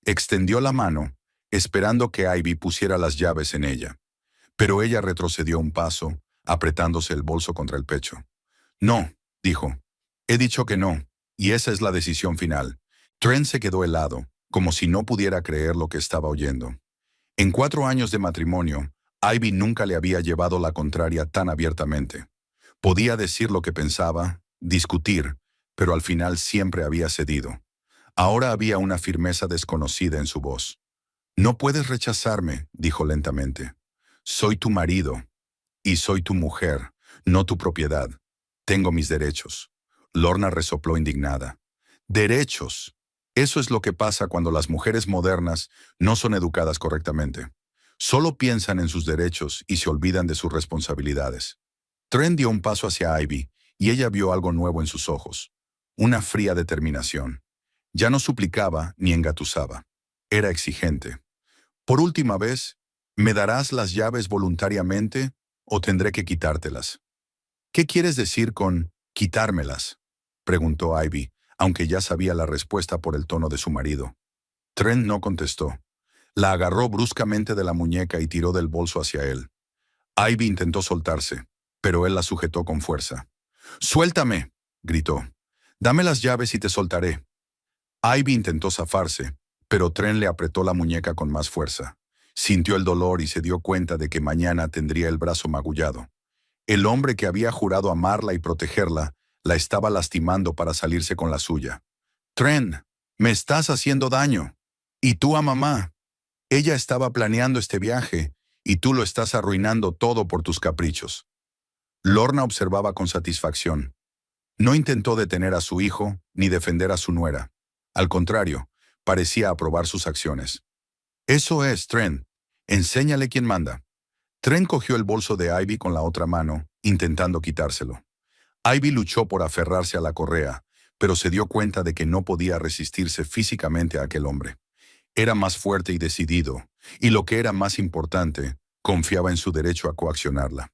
Extendió la mano, esperando que Ivy pusiera las llaves en ella. Pero ella retrocedió un paso, apretándose el bolso contra el pecho. «No», dijo. «He dicho que no, y esa es la decisión final». Trent se quedó helado, como si no pudiera creer lo que estaba oyendo. En 4 años de matrimonio, Ivy nunca le había llevado la contraria tan abiertamente. Podía decir lo que pensaba, discutir, pero al final siempre había cedido. Ahora había una firmeza desconocida en su voz. «No puedes rechazarme», dijo lentamente. «Soy tu marido, y soy tu mujer, no tu propiedad. Tengo mis derechos». Lorna resopló indignada. «Derechos. Eso es lo que pasa cuando las mujeres modernas no son educadas correctamente. Solo piensan en sus derechos y se olvidan de sus responsabilidades». Trent dio un paso hacia Ivy y ella vio algo nuevo en sus ojos. Una fría determinación. Ya no suplicaba ni engatusaba. Era exigente. «Por última vez, ¿me darás las llaves voluntariamente o tendré que quitártelas?» «¿Qué quieres decir con quitármelas?», preguntó Ivy, aunque ya sabía la respuesta por el tono de su marido. Trent no contestó. La agarró bruscamente de la muñeca y tiró del bolso hacia él. Ivy intentó soltarse, pero él la sujetó con fuerza. «¡Suéltame!», gritó. «Dame las llaves y te soltaré». Ivy intentó zafarse, pero Trent le apretó la muñeca con más fuerza. Sintió el dolor y se dio cuenta de que mañana tendría el brazo magullado. El hombre que había jurado amarla y protegerla, la estaba lastimando para salirse con la suya. «Trent, me estás haciendo daño. Y tú a mamá. Ella estaba planeando este viaje, y tú lo estás arruinando todo por tus caprichos». Lorna observaba con satisfacción. No intentó detener a su hijo ni defender a su nuera. Al contrario, parecía aprobar sus acciones. «Eso es, Trent. Enséñale quién manda». Trent cogió el bolso de Ivy con la otra mano, intentando quitárselo. Ivy luchó por aferrarse a la correa, pero se dio cuenta de que no podía resistirse físicamente a aquel hombre. Era más fuerte y decidido, y lo que era más importante, confiaba en su derecho a coaccionarla.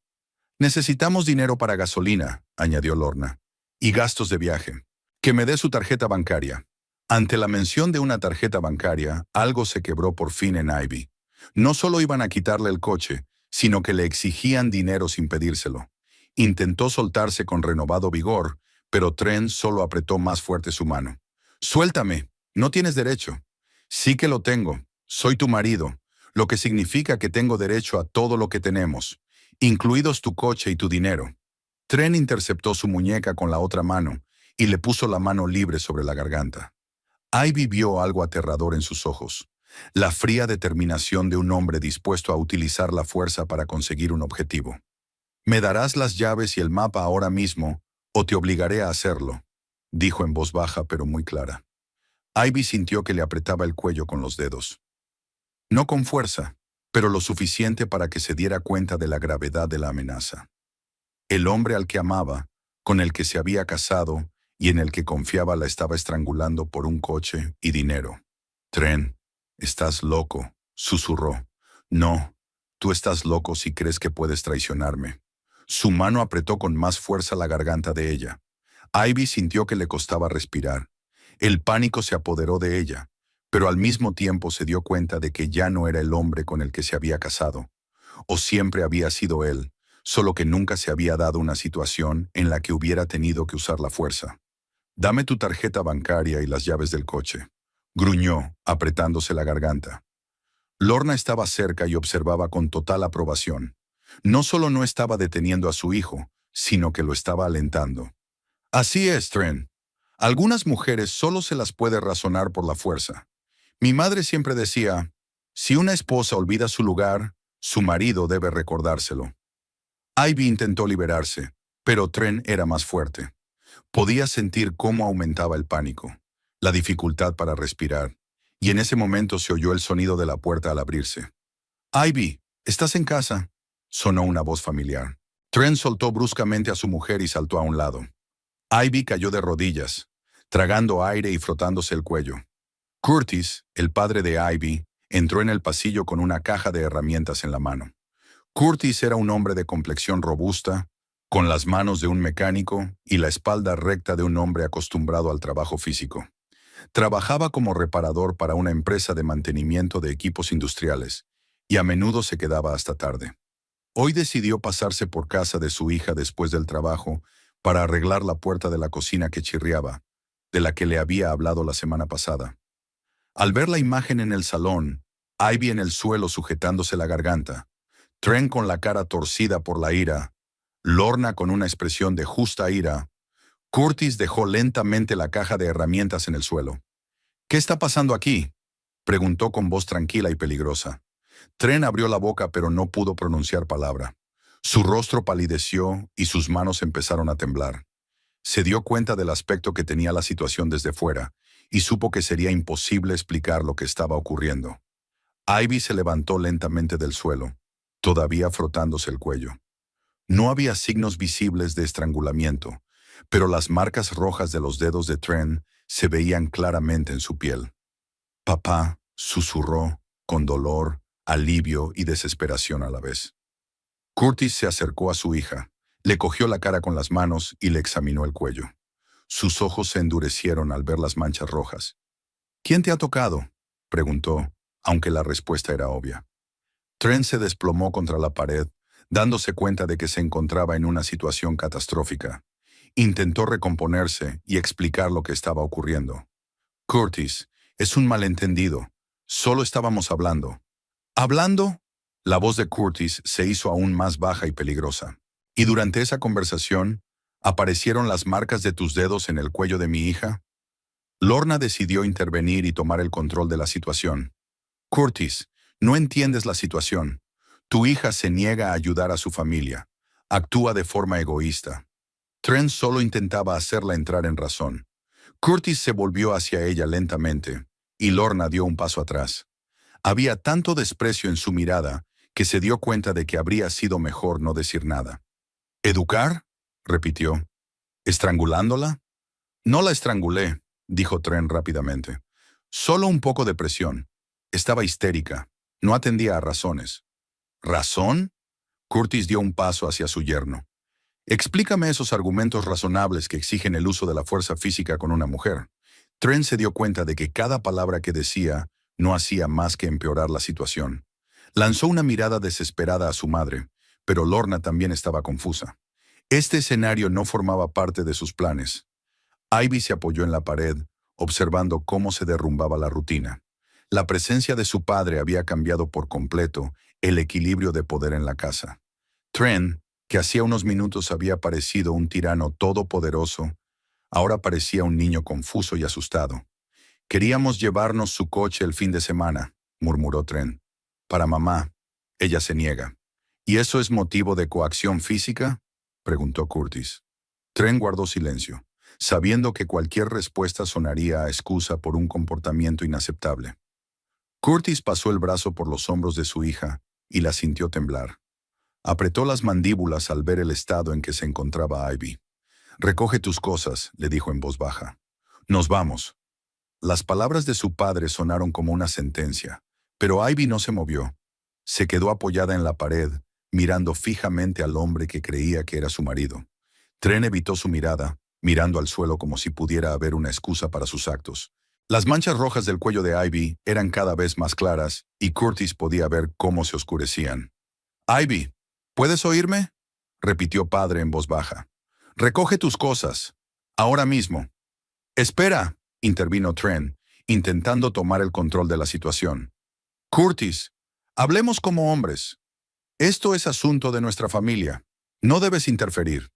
«Necesitamos dinero para gasolina», añadió Lorna, «y gastos de viaje. Que me dé su tarjeta bancaria». Ante la mención de una tarjeta bancaria, algo se quebró por fin en Ivy. No solo iban a quitarle el coche, sino que le exigían dinero sin pedírselo. Intentó soltarse con renovado vigor, pero Trent solo apretó más fuerte su mano. «Suéltame, no tienes derecho». «Sí que lo tengo, soy tu marido, lo que significa que tengo derecho a todo lo que tenemos, incluidos tu coche y tu dinero». Trent interceptó su muñeca con la otra mano y le puso la mano libre sobre la garganta. Ivy vio algo aterrador en sus ojos, la fría determinación de un hombre dispuesto a utilizar la fuerza para conseguir un objetivo. «Me darás las llaves y el mapa ahora mismo, o te obligaré a hacerlo», dijo en voz baja pero muy clara. Ivy sintió que le apretaba el cuello con los dedos. No con fuerza, pero lo suficiente para que se diera cuenta de la gravedad de la amenaza. El hombre al que amaba, con el que se había casado y en el que confiaba la estaba estrangulando por un coche y dinero. «Trent, estás loco», susurró. «No, tú estás loco si crees que puedes traicionarme». Su mano apretó con más fuerza la garganta de ella. Ivy sintió que le costaba respirar. El pánico se apoderó de ella, pero al mismo tiempo se dio cuenta de que ya no era el hombre con el que se había casado. O siempre había sido él, solo que nunca se había dado una situación en la que hubiera tenido que usar la fuerza. «Dame tu tarjeta bancaria y las llaves del coche», gruñó, apretándose la garganta. Lorna estaba cerca y observaba con total aprobación. No solo no estaba deteniendo a su hijo, sino que lo estaba alentando. «Así es, Trent. Algunas mujeres solo se las puede razonar por la fuerza. Mi madre siempre decía, si una esposa olvida su lugar, su marido debe recordárselo». Ivy intentó liberarse, pero Trent era más fuerte. Podía sentir cómo aumentaba el pánico, la dificultad para respirar, y en ese momento se oyó el sonido de la puerta al abrirse. «Ivy, ¿estás en casa?», sonó una voz familiar. Trent soltó bruscamente a su mujer y saltó a un lado. Ivy cayó de rodillas, tragando aire y frotándose el cuello. Curtis, el padre de Ivy, entró en el pasillo con una caja de herramientas en la mano. Curtis era un hombre de complexión robusta, con las manos de un mecánico y la espalda recta de un hombre acostumbrado al trabajo físico. Trabajaba como reparador para una empresa de mantenimiento de equipos industriales, y a menudo se quedaba hasta tarde. Hoy decidió pasarse por casa de su hija después del trabajo para arreglar la puerta de la cocina que chirriaba, de la que le había hablado la semana pasada. Al ver la imagen en el salón, Ivy en el suelo sujetándose la garganta, Trent con la cara torcida por la ira, Lorna con una expresión de justa ira, Curtis dejó lentamente la caja de herramientas en el suelo. «¿Qué está pasando aquí?», preguntó con voz tranquila y peligrosa. Trent abrió la boca pero no pudo pronunciar palabra. Su rostro palideció y sus manos empezaron a temblar. Se dio cuenta del aspecto que tenía la situación desde fuera y supo que sería imposible explicar lo que estaba ocurriendo. Ivy se levantó lentamente del suelo, todavía frotándose el cuello. No había signos visibles de estrangulamiento, pero las marcas rojas de los dedos de Trent se veían claramente en su piel. «Papá», susurró, con dolor, alivio y desesperación a la vez. Curtis se acercó a su hija, le cogió la cara con las manos y le examinó el cuello. Sus ojos se endurecieron al ver las manchas rojas. «¿Quién te ha tocado?», preguntó, aunque la respuesta era obvia. Trent se desplomó contra la pared, dándose cuenta de que se encontraba en una situación catastrófica. Intentó recomponerse y explicar lo que estaba ocurriendo. «Curtis, es un malentendido. Solo estábamos hablando». «¿Hablando?». La voz de Curtis se hizo aún más baja y peligrosa. «¿Y durante esa conversación, aparecieron las marcas de tus dedos en el cuello de mi hija?». Lorna decidió intervenir y tomar el control de la situación. «Curtis, no entiendes la situación. Tu hija se niega a ayudar a su familia. Actúa de forma egoísta». Trent solo intentaba hacerla entrar en razón. Curtis se volvió hacia ella lentamente, y Lorna dio un paso atrás. Había tanto desprecio en su mirada que se dio cuenta de que habría sido mejor no decir nada. «¿Educar?», repitió. «¿Estrangulándola?». «No la estrangulé», dijo Trent rápidamente. «Solo un poco de presión. Estaba histérica. No atendía a razones». «¿Razón?». Curtis dio un paso hacia su yerno. «Explícame esos argumentos razonables que exigen el uso de la fuerza física con una mujer». Trent se dio cuenta de que cada palabra que decía no hacía más que empeorar la situación. Lanzó una mirada desesperada a su madre, pero Lorna también estaba confusa. Este escenario no formaba parte de sus planes. Ivy se apoyó en la pared, observando cómo se derrumbaba la rutina. La presencia de su padre había cambiado por completo el equilibrio de poder en la casa. Trent, que hacía unos minutos había parecido un tirano todopoderoso, ahora parecía un niño confuso y asustado. «Queríamos llevarnos su coche el fin de semana», murmuró Trent. «Para mamá». Ella se niega. «¿Y eso es motivo de coacción física?», preguntó Curtis. Trent guardó silencio, sabiendo que cualquier respuesta sonaría a excusa por un comportamiento inaceptable. Curtis pasó el brazo por los hombros de su hija y la sintió temblar. Apretó las mandíbulas al ver el estado en que se encontraba Ivy. «Recoge tus cosas», le dijo en voz baja. «Nos vamos». Las palabras de su padre sonaron como una sentencia, pero Ivy no se movió. Se quedó apoyada en la pared, mirando fijamente al hombre que creía que era su marido. Trent evitó su mirada, mirando al suelo como si pudiera haber una excusa para sus actos. Las manchas rojas del cuello de Ivy eran cada vez más claras y Curtis podía ver cómo se oscurecían. «Ivy, ¿puedes oírme?», repitió padre en voz baja. «Recoge tus cosas. Ahora mismo». «Espera», intervino Trent, intentando tomar el control de la situación. «Curtis, hablemos como hombres. Esto es asunto de nuestra familia. No debes interferir».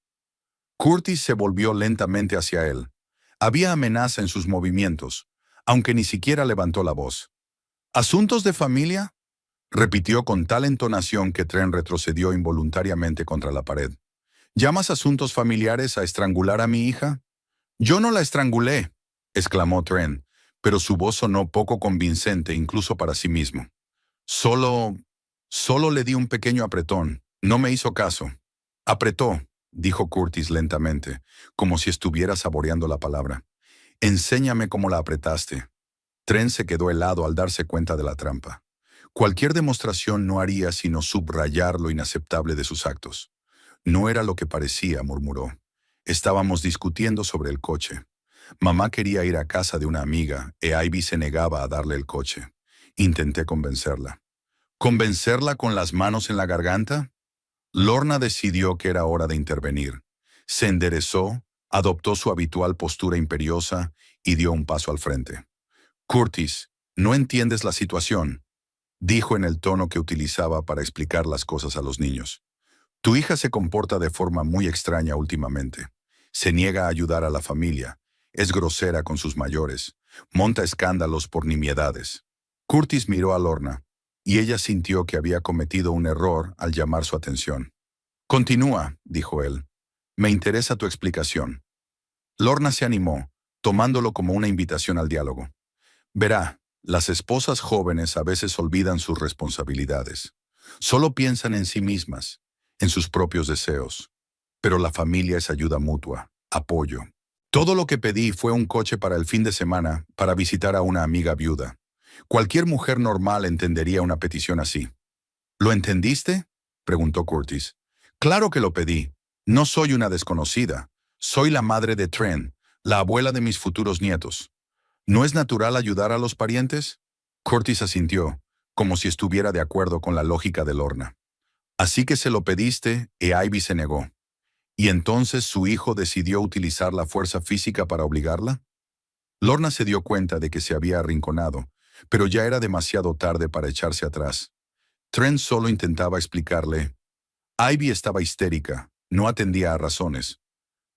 Curtis se volvió lentamente hacia él. Había amenaza en sus movimientos, aunque ni siquiera levantó la voz. «¿Asuntos de familia?», repitió con tal entonación que Trent retrocedió involuntariamente contra la pared. «¿Llamas asuntos familiares a estrangular a mi hija?». «Yo no la estrangulé», exclamó Trent, pero su voz sonó poco convincente incluso para sí mismo. Solo le di un pequeño apretón. No me hizo caso». «Apretó», dijo Curtis lentamente, como si estuviera saboreando la palabra. «Enséñame cómo la apretaste». Trent se quedó helado al darse cuenta de la trampa. Cualquier demostración no haría sino subrayar lo inaceptable de sus actos. «No era lo que parecía», murmuró. «Estábamos discutiendo sobre el coche. Mamá quería ir a casa de una amiga e Ivy se negaba a darle el coche. Intenté convencerla». «¿Convencerla con las manos en la garganta?». Lorna decidió que era hora de intervenir. Se enderezó, adoptó su habitual postura imperiosa y dio un paso al frente. «Curtis, no entiendes la situación», dijo en el tono que utilizaba para explicar las cosas a los niños. «Tu hija se comporta de forma muy extraña últimamente. Se niega a ayudar a la familia, es grosera con sus mayores, monta escándalos por nimiedades». Curtis miró a Lorna, y ella sintió que había cometido un error al llamar su atención. «Continúa», dijo él. «Me interesa tu explicación». Lorna se animó, tomándolo como una invitación al diálogo. «Verá, las esposas jóvenes a veces olvidan sus responsabilidades. Solo piensan en sí mismas, en sus propios deseos. Pero la familia es ayuda mutua, apoyo. Todo lo que pedí fue un coche para el fin de semana para visitar a una amiga viuda. Cualquier mujer normal entendería una petición así». «¿Lo entendiste?», preguntó Curtis. «Claro que lo pedí. No soy una desconocida. Soy la madre de Trent, la abuela de mis futuros nietos. ¿No es natural ayudar a los parientes?». Curtis asintió, como si estuviera de acuerdo con la lógica de Lorna. «Así que se lo pediste e Ivy se negó. ¿Y entonces su hijo decidió utilizar la fuerza física para obligarla?». Lorna se dio cuenta de que se había arrinconado, pero ya era demasiado tarde para echarse atrás. Trent solo intentaba explicarle. Ivy estaba histérica, no atendía a razones.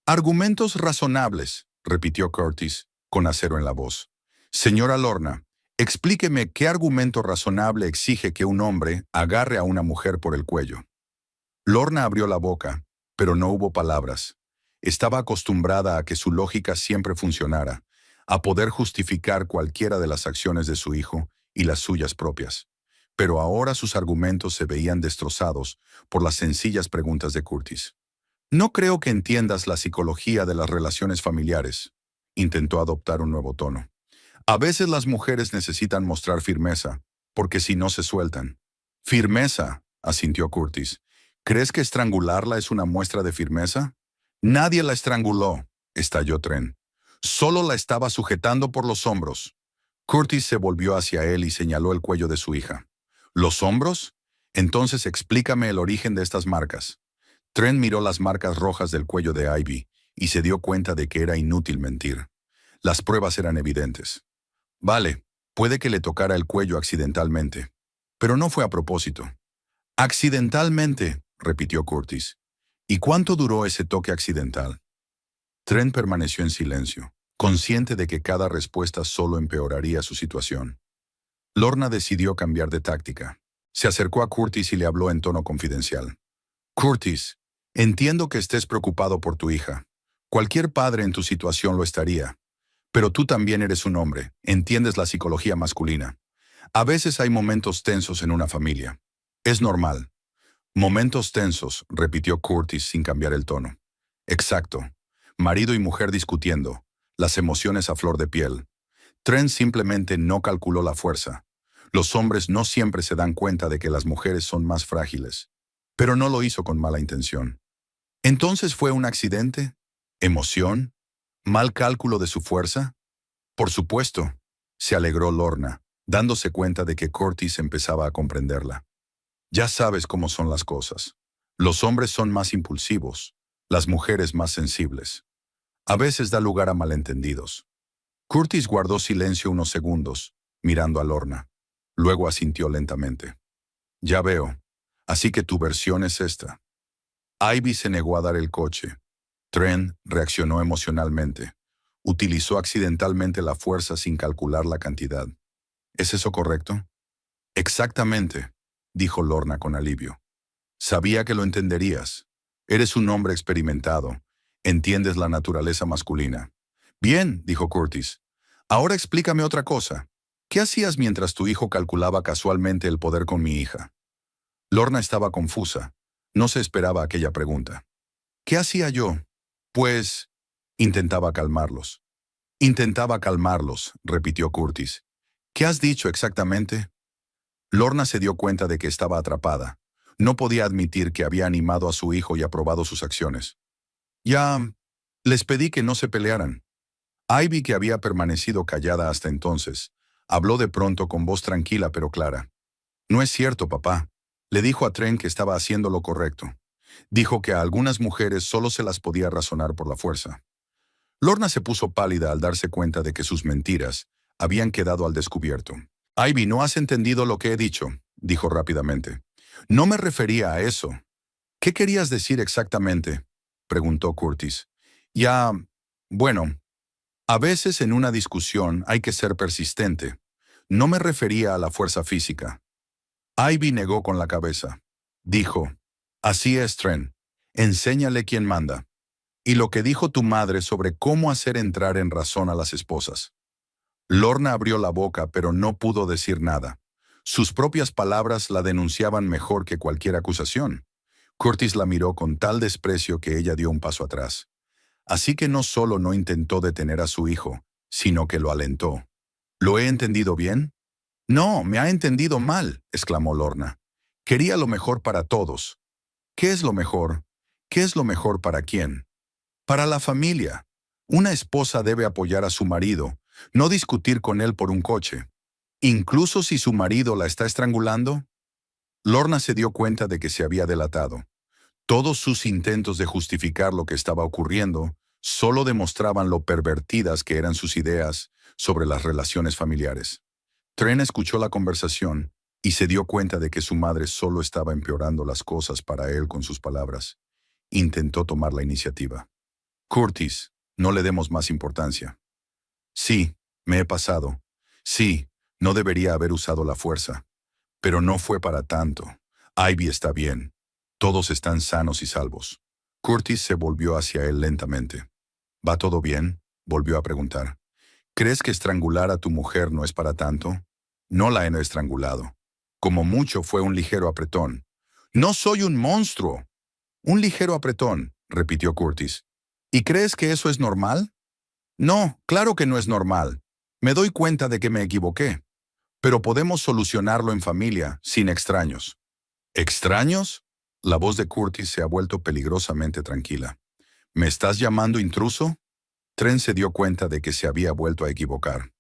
«Argumentos razonables», repitió Curtis, con acero en la voz. «Señora Lorna, explíqueme qué argumento razonable exige que un hombre agarre a una mujer por el cuello». Lorna abrió la boca, pero no hubo palabras. Estaba acostumbrada a que su lógica siempre funcionara, a poder justificar cualquiera de las acciones de su hijo y las suyas propias. Pero ahora sus argumentos se veían destrozados por las sencillas preguntas de Curtis. «No creo que entiendas la psicología de las relaciones familiares», intentó adoptar un nuevo tono. «A veces las mujeres necesitan mostrar firmeza, porque si no se sueltan». «Firmeza», asintió Curtis. «¿Crees que estrangularla es una muestra de firmeza?». «Nadie la estranguló», estalló Trent. «Solo la estaba sujetando por los hombros». Curtis se volvió hacia él y señaló el cuello de su hija. ¿Los hombros? Entonces explícame el origen de estas marcas. Trent miró las marcas rojas del cuello de Ivy y se dio cuenta de que era inútil mentir. Las pruebas eran evidentes. Vale, puede que le tocara el cuello accidentalmente, pero no fue a propósito. Accidentalmente, repitió Curtis. ¿Y cuánto duró ese toque accidental? Trent permaneció en silencio, consciente de que cada respuesta solo empeoraría su situación. Lorna decidió cambiar de táctica. Se acercó a Curtis y le habló en tono confidencial. Curtis, entiendo que estés preocupado por tu hija. Cualquier padre en tu situación lo estaría. Pero tú también eres un hombre, entiendes la psicología masculina. A veces hay momentos tensos en una familia. Es normal. Momentos tensos, repitió Curtis sin cambiar el tono. Exacto. Marido y mujer discutiendo. Las emociones a flor de piel. Trent simplemente no calculó la fuerza. Los hombres no siempre se dan cuenta de que las mujeres son más frágiles. Pero no lo hizo con mala intención. ¿Entonces fue un accidente? ¿Emoción? ¿Mal cálculo de su fuerza? Por supuesto, se alegró Lorna, dándose cuenta de que Curtis empezaba a comprenderla. Ya sabes cómo son las cosas. Los hombres son más impulsivos, las mujeres más sensibles. A veces da lugar a malentendidos. Curtis guardó silencio unos segundos, mirando a Lorna. Luego asintió lentamente. Ya veo. Así que tu versión es esta. Ivy se negó a dar el coche. Trent reaccionó emocionalmente. Utilizó accidentalmente la fuerza sin calcular la cantidad. ¿Es eso correcto? Exactamente, dijo Lorna con alivio. Sabía que lo entenderías. Eres un hombre experimentado. Entiendes la naturaleza masculina. Bien, dijo Curtis. Ahora explícame otra cosa. ¿Qué hacías mientras tu hijo calculaba casualmente el poder con mi hija? Lorna estaba confusa. No se esperaba aquella pregunta. ¿Qué hacía yo? Pues, intentaba calmarlos. Intentaba calmarlos, repitió Curtis. ¿Qué has dicho exactamente? Lorna se dio cuenta de que estaba atrapada. No podía admitir que había animado a su hijo y aprobado sus acciones. Ya, les pedí que no se pelearan. Ivy, que había permanecido callada hasta entonces, habló de pronto con voz tranquila pero clara. No es cierto, papá. Le dijo a Trent que estaba haciendo lo correcto. Dijo que a algunas mujeres solo se las podía razonar por la fuerza. Lorna se puso pálida al darse cuenta de que sus mentiras habían quedado al descubierto. Ivy, no has entendido lo que he dicho, dijo rápidamente. No me refería a eso. ¿Qué querías decir exactamente? Preguntó Curtis. Ya, bueno, a veces en una discusión hay que ser persistente. No me refería a la fuerza física. Ivy negó con la cabeza. Dijo, así es, Trent. Enséñale quién manda. Y lo que dijo tu madre sobre cómo hacer entrar en razón a las esposas. Lorna abrió la boca, pero no pudo decir nada. Sus propias palabras la denunciaban mejor que cualquier acusación. Curtis la miró con tal desprecio que ella dio un paso atrás. Así que no solo no intentó detener a su hijo, sino que lo alentó. ¿Lo he entendido bien? No, me ha entendido mal, exclamó Lorna. Quería lo mejor para todos. ¿Qué es lo mejor? ¿Qué es lo mejor para quién? Para la familia. Una esposa debe apoyar a su marido, no discutir con él por un coche. Incluso si su marido la está estrangulando. Lorna se dio cuenta de que se había delatado. Todos sus intentos de justificar lo que estaba ocurriendo solo demostraban lo pervertidas que eran sus ideas sobre las relaciones familiares. Trent escuchó la conversación y se dio cuenta de que su madre solo estaba empeorando las cosas para él con sus palabras. Intentó tomar la iniciativa. Curtis, no le demos más importancia. Sí, me he pasado. Sí, no debería haber usado la fuerza. Pero no fue para tanto. Ivy está bien. Todos están sanos y salvos. Curtis se volvió hacia él lentamente. ¿Va todo bien? Volvió a preguntar. ¿Crees que estrangular a tu mujer no es para tanto? No la he estrangulado. Como mucho fue un ligero apretón. No soy un monstruo. Un ligero apretón, repitió Curtis. ¿Y crees que eso es normal? No, claro que no es normal. Me doy cuenta de que me equivoqué. Pero podemos solucionarlo en familia, sin extraños. ¿Extraños? La voz de Curtis se ha vuelto peligrosamente tranquila. ¿Me estás llamando intruso? Trent se dio cuenta de que se había vuelto a equivocar.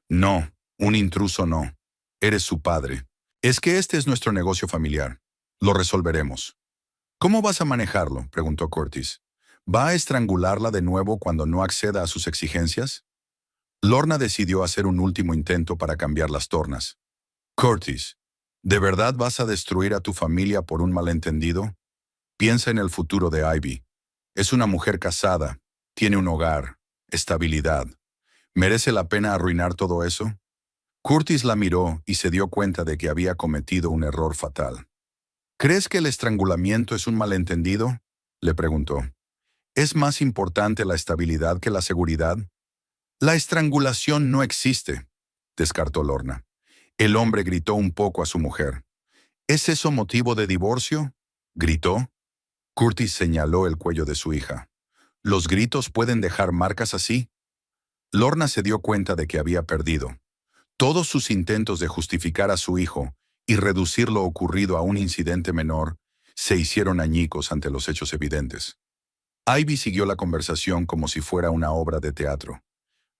No, un intruso no. Eres su padre. Es que este es nuestro negocio familiar. Lo resolveremos. ¿Cómo vas a manejarlo?, preguntó Curtis. ¿Va a estrangularla de nuevo cuando no acceda a sus exigencias? Lorna decidió hacer un último intento para cambiar las tornas. Curtis, ¿de verdad vas a destruir a tu familia por un malentendido? Piensa en el futuro de Ivy. Es una mujer casada, tiene un hogar, estabilidad. ¿Merece la pena arruinar todo eso? Curtis la miró y se dio cuenta de que había cometido un error fatal. ¿Crees que el estrangulamiento es un malentendido?, le preguntó. ¿Es más importante la estabilidad que la seguridad? La estrangulación no existe, descartó Lorna. El hombre gritó un poco a su mujer. ¿Es eso motivo de divorcio?, gritó. Curtis señaló el cuello de su hija. ¿Los gritos pueden dejar marcas así? Lorna se dio cuenta de que había perdido. Todos sus intentos de justificar a su hijo y reducir lo ocurrido a un incidente menor se hicieron añicos ante los hechos evidentes. Ivy siguió la conversación como si fuera una obra de teatro.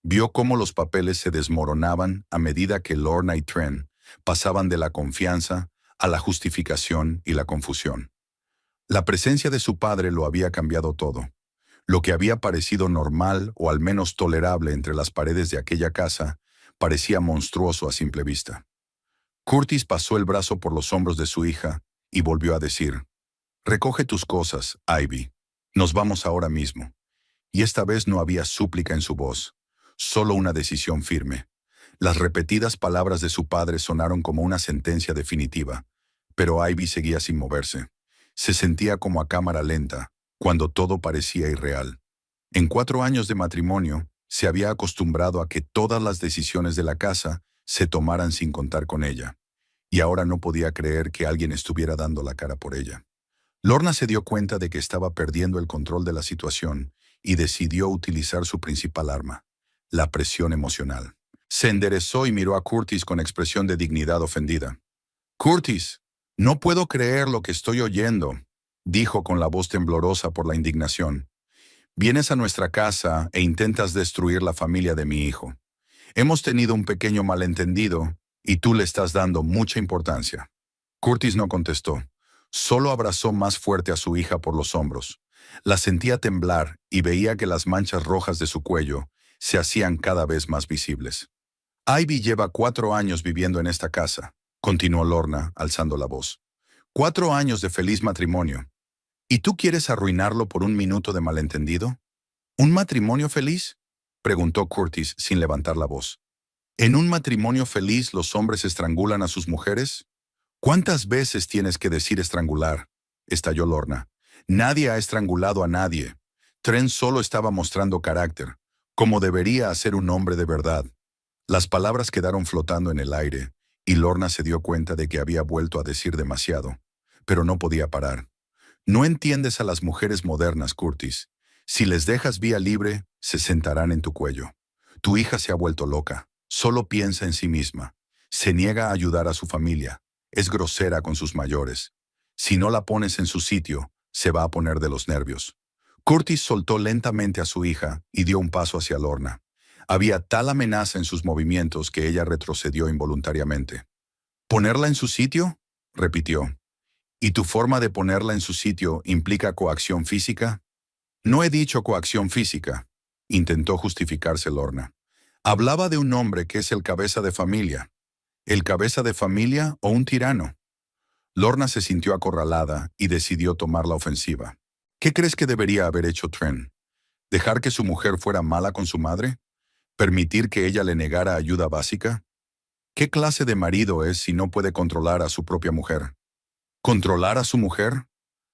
Vio cómo los papeles se desmoronaban a medida que Lorna y Trent pasaban de la confianza a la justificación y la confusión. La presencia de su padre lo había cambiado todo. Lo que había parecido normal o al menos tolerable entre las paredes de aquella casa parecía monstruoso a simple vista. Curtis pasó el brazo por los hombros de su hija y volvió a decir: «Recoge tus cosas, Ivy. Nos vamos ahora mismo». Y esta vez no había súplica en su voz, solo una decisión firme. Las repetidas palabras de su padre sonaron como una sentencia definitiva, pero Ivy seguía sin moverse. Se sentía como a cámara lenta, cuando todo parecía irreal. En 4 años de matrimonio, se había acostumbrado a que todas las decisiones de la casa se tomaran sin contar con ella, y ahora no podía creer que alguien estuviera dando la cara por ella. Lorna se dio cuenta de que estaba perdiendo el control de la situación y decidió utilizar su principal arma, la presión emocional. Se enderezó y miró a Curtis con expresión de dignidad ofendida. «Curtis, no puedo creer lo que estoy oyendo», dijo con la voz temblorosa por la indignación. «Vienes a nuestra casa e intentas destruir la familia de mi hijo. Hemos tenido un pequeño malentendido y tú le estás dando mucha importancia». Curtis no contestó. Solo abrazó más fuerte a su hija por los hombros. La sentía temblar y veía que las manchas rojas de su cuello se hacían cada vez más visibles. «Ivy lleva 4 años viviendo en esta casa», continuó Lorna, alzando la voz. 4 años de feliz matrimonio. ¿Y tú quieres arruinarlo por un minuto de malentendido? ¿Un matrimonio feliz?, preguntó Curtis sin levantar la voz. ¿En un matrimonio feliz los hombres estrangulan a sus mujeres? ¿Cuántas veces tienes que decir estrangular?, estalló Lorna. Nadie ha estrangulado a nadie. Trent solo estaba mostrando carácter, como debería hacer un hombre de verdad. Las palabras quedaron flotando en el aire, y Lorna se dio cuenta de que había vuelto a decir demasiado, pero no podía parar. «No entiendes a las mujeres modernas, Curtis. Si les dejas vía libre, se sentarán en tu cuello. Tu hija se ha vuelto loca. Solo piensa en sí misma. Se niega a ayudar a su familia. Es grosera con sus mayores. Si no la pones en su sitio, se va a poner de los nervios». Curtis soltó lentamente a su hija y dio un paso hacia Lorna. Había tal amenaza en sus movimientos que ella retrocedió involuntariamente. «¿Ponerla en su sitio?», repitió. «¿Y tu forma de ponerla en su sitio implica coacción física?». «No he dicho coacción física», intentó justificarse Lorna. «Hablaba de un hombre que es el cabeza de familia. ¿El cabeza de familia o un tirano?». Lorna se sintió acorralada y decidió tomar la ofensiva. «¿Qué crees que debería haber hecho Trent? ¿Dejar que su mujer fuera mala con su madre? ¿Permitir que ella le negara ayuda básica? ¿Qué clase de marido es si no puede controlar a su propia mujer?». «¿Controlar a su mujer?».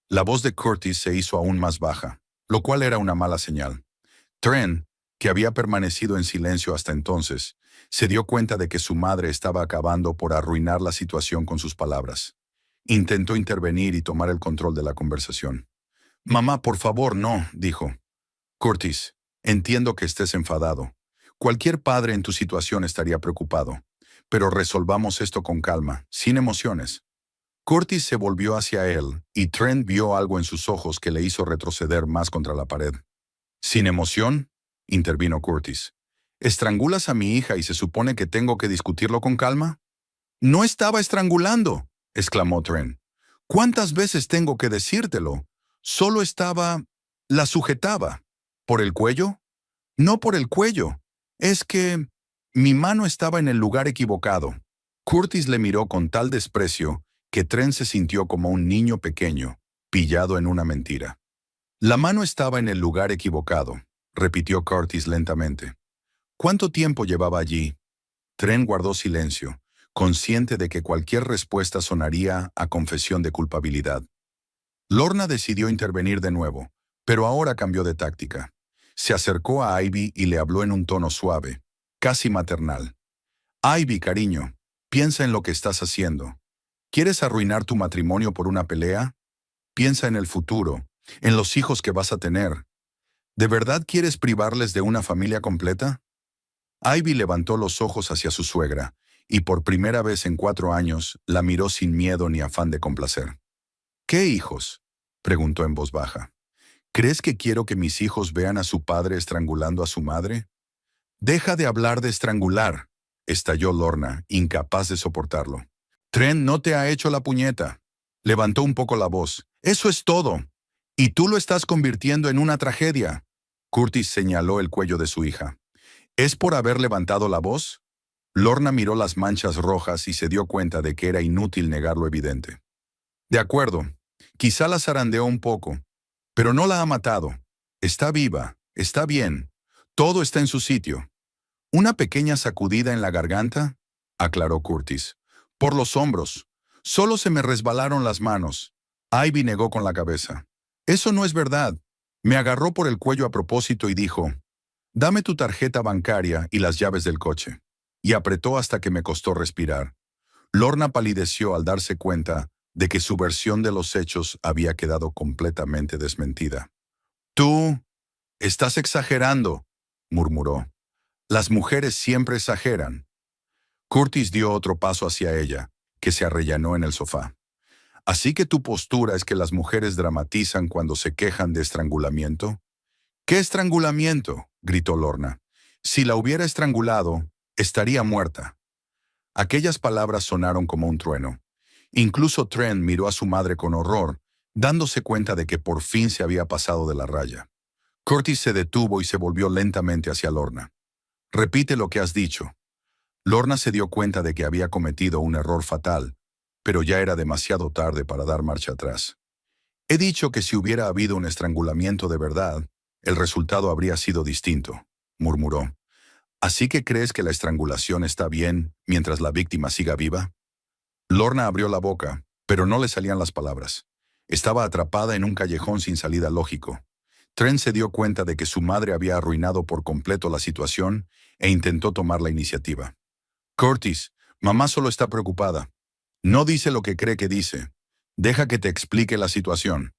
La voz de Curtis se hizo aún más baja, lo cual era una mala señal. Trent, que había permanecido en silencio hasta entonces, se dio cuenta de que su madre estaba acabando por arruinar la situación con sus palabras. Intentó intervenir y tomar el control de la conversación. «Mamá, por favor, no», dijo. «Curtis, entiendo que estés enfadado. Cualquier padre en tu situación estaría preocupado. Pero resolvamos esto con calma, sin emociones». Curtis se volvió hacia él y Trent vio algo en sus ojos que le hizo retroceder más contra la pared. «¿Sin emoción?», intervino Curtis. «¿Estrangulas a mi hija y se supone que tengo que discutirlo con calma?». No estaba estrangulando, exclamó Tren. ¿Cuántas veces tengo que decírtelo? Solo estaba... La sujetaba. ¿Por el cuello? No por el cuello. Es que... Mi mano estaba en el lugar equivocado. Curtis le miró con tal desprecio que Tren se sintió como un niño pequeño, pillado en una mentira. La mano estaba en el lugar equivocado, repitió Curtis lentamente. ¿Cuánto tiempo llevaba allí? Tren guardó silencio, consciente de que cualquier respuesta sonaría a confesión de culpabilidad. Lorna decidió intervenir de nuevo, pero ahora cambió de táctica. Se acercó a Ivy y le habló en un tono suave, casi maternal. Ivy, cariño, piensa en lo que estás haciendo. ¿Quieres arruinar tu matrimonio por una pelea? Piensa en el futuro, en los hijos que vas a tener. ¿De verdad quieres privarles de una familia completa? Ivy levantó los ojos hacia su suegra, y por primera vez en 4 años la miró sin miedo ni afán de complacer. ¿Qué hijos? Preguntó en voz baja. ¿Crees que quiero que mis hijos vean a su padre estrangulando a su madre? Deja de hablar de estrangular, estalló Lorna, incapaz de soportarlo. Tren no te ha hecho la puñeta. Levantó un poco la voz. Eso es todo. Y tú lo estás convirtiendo en una tragedia. Curtis señaló el cuello de su hija. ¿Es por haber levantado la voz? Lorna miró las manchas rojas y se dio cuenta de que era inútil negar lo evidente. De acuerdo, quizá la zarandeó un poco, pero no la ha matado. Está viva, está bien. Todo está en su sitio. ¿Una pequeña sacudida en la garganta? Aclaró Curtis. Por los hombros. Solo se me resbalaron las manos. Ivy negó con la cabeza. Eso no es verdad. Me agarró por el cuello a propósito y dijo, «Dame tu tarjeta bancaria y las llaves del coche». Y apretó hasta que me costó respirar. Lorna palideció al darse cuenta de que su versión de los hechos había quedado completamente desmentida. «Tú estás exagerando», murmuró. «Las mujeres siempre exageran». Curtis dio otro paso hacia ella, que se arrellanó en el sofá. «¿Así que tu postura es que las mujeres dramatizan cuando se quejan de estrangulamiento?» «¿Qué estrangulamiento?», gritó Lorna. «Si la hubiera estrangulado, estaría muerta». Aquellas palabras sonaron como un trueno. Incluso Trent miró a su madre con horror, dándose cuenta de que por fin se había pasado de la raya. Curtis se detuvo y se volvió lentamente hacia Lorna. «Repite lo que has dicho». Lorna se dio cuenta de que había cometido un error fatal, pero ya era demasiado tarde para dar marcha atrás. «He dicho que si hubiera habido un estrangulamiento de verdad, el resultado habría sido distinto», murmuró. «¿Así que crees que la estrangulación está bien mientras la víctima siga viva?» Lorna abrió la boca, pero no le salían las palabras. Estaba atrapada en un callejón sin salida lógico. Trent se dio cuenta de que su madre había arruinado por completo la situación e intentó tomar la iniciativa. «Curtis, mamá solo está preocupada. No dice lo que cree que dice. Deja que te explique la situación».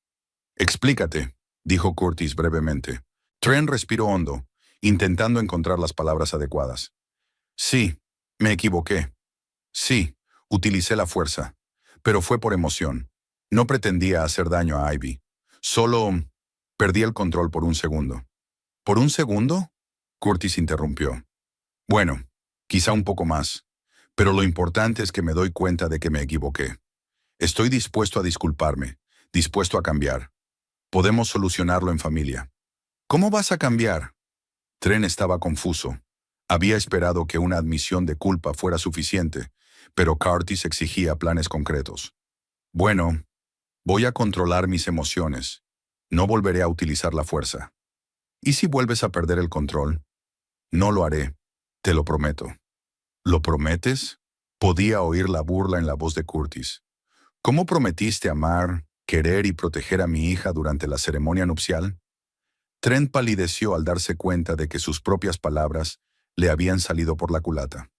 «Explícate», dijo Curtis brevemente. Trent respiró hondo, intentando encontrar las palabras adecuadas. «Sí, me equivoqué. Sí, utilicé la fuerza, pero fue por emoción. No pretendía hacer daño a Ivy. Solo perdí el control por un segundo». «¿Por un segundo?», Curtis interrumpió. «Bueno, quizá un poco más, pero lo importante es que me doy cuenta de que me equivoqué. Estoy dispuesto a disculparme, dispuesto a cambiar. Podemos solucionarlo en familia». «¿Cómo vas a cambiar?». Trent estaba confuso. Había esperado que una admisión de culpa fuera suficiente, pero Curtis exigía planes concretos. «Bueno, voy a controlar mis emociones. No volveré a utilizar la fuerza». «¿Y si vuelves a perder el control?». «No lo haré, te lo prometo». «¿Lo prometes?». Podía oír la burla en la voz de Curtis. «¿Cómo prometiste amar, querer y proteger a mi hija durante la ceremonia nupcial?». Trent palideció al darse cuenta de que sus propias palabras le habían salido por la culata.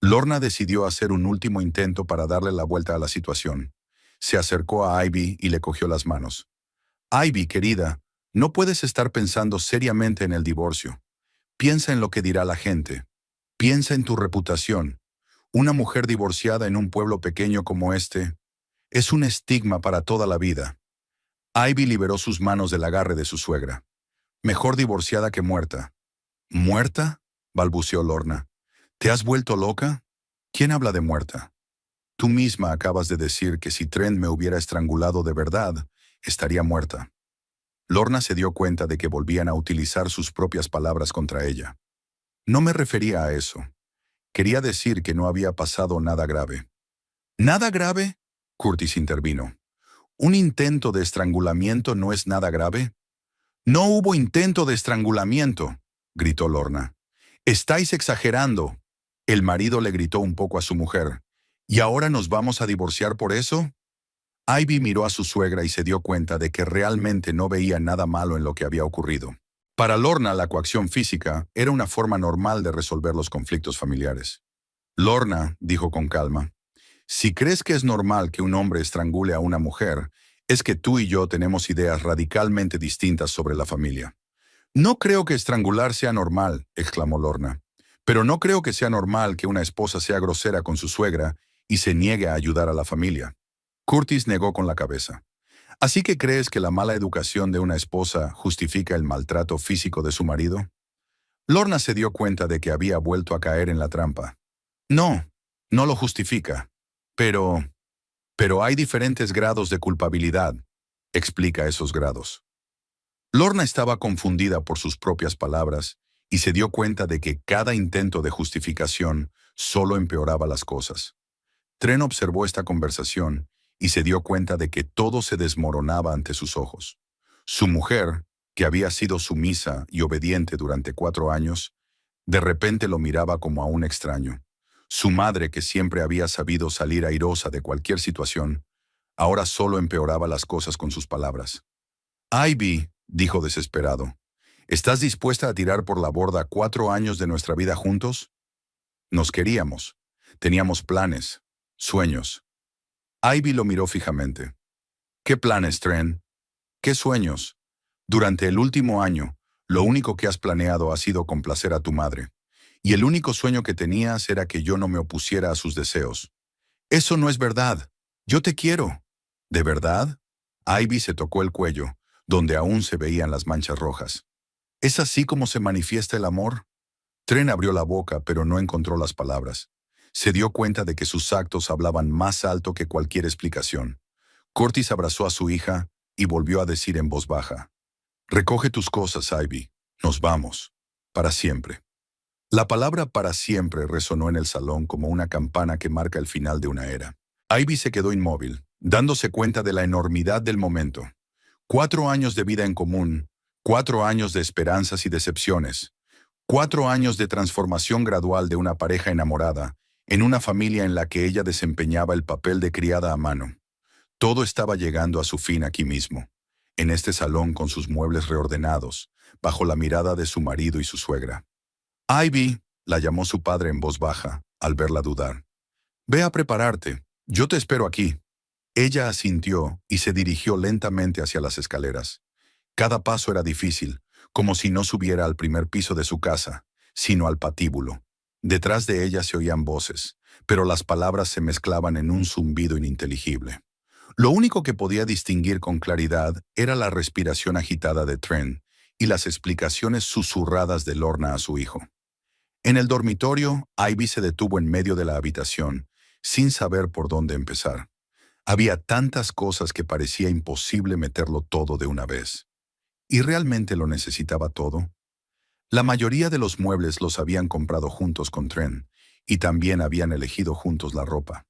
Lorna decidió hacer un último intento para darle la vuelta a la situación. Se acercó a Ivy y le cogió las manos. «Ivy, querida, no puedes estar pensando seriamente en el divorcio. Piensa en lo que dirá la gente. Piensa en tu reputación. Una mujer divorciada en un pueblo pequeño como este es un estigma para toda la vida». Ivy liberó sus manos del agarre de su suegra. «Mejor divorciada que muerta». «¿Muerta?», balbuceó Lorna. «¿Te has vuelto loca? ¿Quién habla de muerta?». Tú misma acabas de decir que si Trent me hubiera estrangulado de verdad, estaría muerta. Lorna se dio cuenta de que volvían a utilizar sus propias palabras contra ella. No me refería a eso. Quería decir que no había pasado nada grave. ¿Nada grave? Curtis intervino. ¿Un intento de estrangulamiento no es nada grave? No hubo intento de estrangulamiento, gritó Lorna. Estáis exagerando. El marido le gritó un poco a su mujer. ¿Y ahora nos vamos a divorciar por eso? Ivy miró a su suegra y se dio cuenta de que realmente no veía nada malo en lo que había ocurrido. Para Lorna, la coacción física era una forma normal de resolver los conflictos familiares. Lorna, dijo con calma, si crees que es normal que un hombre estrangule a una mujer, es que tú y yo tenemos ideas radicalmente distintas sobre la familia. No creo que estrangular sea normal, exclamó Lorna. Pero no creo que sea normal que una esposa sea grosera con su suegra y se niegue a ayudar a la familia. Curtis negó con la cabeza. ¿Así que crees que la mala educación de una esposa justifica el maltrato físico de su marido? Lorna se dio cuenta de que había vuelto a caer en la trampa. No, no lo justifica. Pero hay diferentes grados de culpabilidad. Explica esos grados. Lorna estaba confundida por sus propias palabras y se dio cuenta de que cada intento de justificación solo empeoraba las cosas. Trent observó esta conversación y se dio cuenta de que todo se desmoronaba ante sus ojos. Su mujer, que había sido sumisa y obediente durante 4 años, de repente lo miraba como a un extraño. Su madre, que siempre había sabido salir airosa de cualquier situación, ahora solo empeoraba las cosas con sus palabras. Ivy, dijo desesperado, ¿estás dispuesta a tirar por la borda 4 años de nuestra vida juntos? Nos queríamos. Teníamos planes, sueños. Ivy lo miró fijamente. ¿Qué planes, Trent? ¿Qué sueños? Durante el último año, lo único que has planeado ha sido complacer a tu madre. Y el único sueño que tenías era que yo no me opusiera a sus deseos. Eso no es verdad. Yo te quiero. ¿De verdad? Ivy se tocó el cuello, donde aún se veían las manchas rojas. ¿Es así como se manifiesta el amor? Trent abrió la boca, pero no encontró las palabras. Se dio cuenta de que sus actos hablaban más alto que cualquier explicación. Curtis abrazó a su hija y volvió a decir en voz baja, «Recoge tus cosas, Ivy. Nos vamos. Para siempre». La palabra para siempre resonó en el salón como una campana que marca el final de una era. Ivy se quedó inmóvil, dándose cuenta de la enormidad del momento. 4 años de vida en común, 4 años de esperanzas y decepciones, 4 años de transformación gradual de una pareja enamorada en una familia en la que ella desempeñaba el papel de criada a mano. Todo estaba llegando a su fin aquí mismo, en este salón con sus muebles reordenados, bajo la mirada de su marido y su suegra. Ivy, la llamó su padre en voz baja, al verla dudar. Ve a prepararte, yo te espero aquí. Ella asintió y se dirigió lentamente hacia las escaleras. Cada paso era difícil, como si no subiera al primer piso de su casa, sino al patíbulo. Detrás de ella se oían voces, pero las palabras se mezclaban en un zumbido ininteligible. Lo único que podía distinguir con claridad era la respiración agitada de Trent y las explicaciones susurradas de Lorna a su hijo. En el dormitorio, Ivy se detuvo en medio de la habitación, sin saber por dónde empezar. Había tantas cosas que parecía imposible meterlo todo de una vez. ¿Y realmente lo necesitaba todo? La mayoría de los muebles los habían comprado juntos con Trent, y también habían elegido juntos la ropa.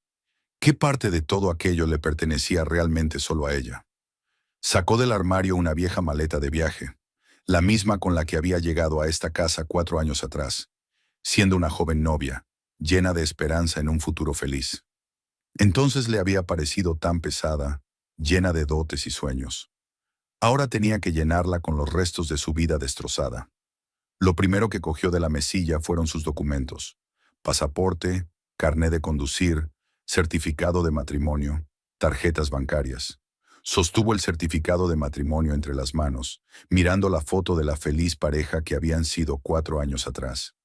¿Qué parte de todo aquello le pertenecía realmente solo a ella? Sacó del armario una vieja maleta de viaje, la misma con la que había llegado a esta casa 4 años atrás, siendo una joven novia, llena de esperanza en un futuro feliz. Entonces le había parecido tan pesada, llena de dotes y sueños. Ahora tenía que llenarla con los restos de su vida destrozada. Lo primero que cogió de la mesilla fueron sus documentos: pasaporte, carné de conducir, certificado de matrimonio, tarjetas bancarias. Sostuvo el certificado de matrimonio entre las manos, mirando la foto de la feliz pareja que habían sido 4 años atrás.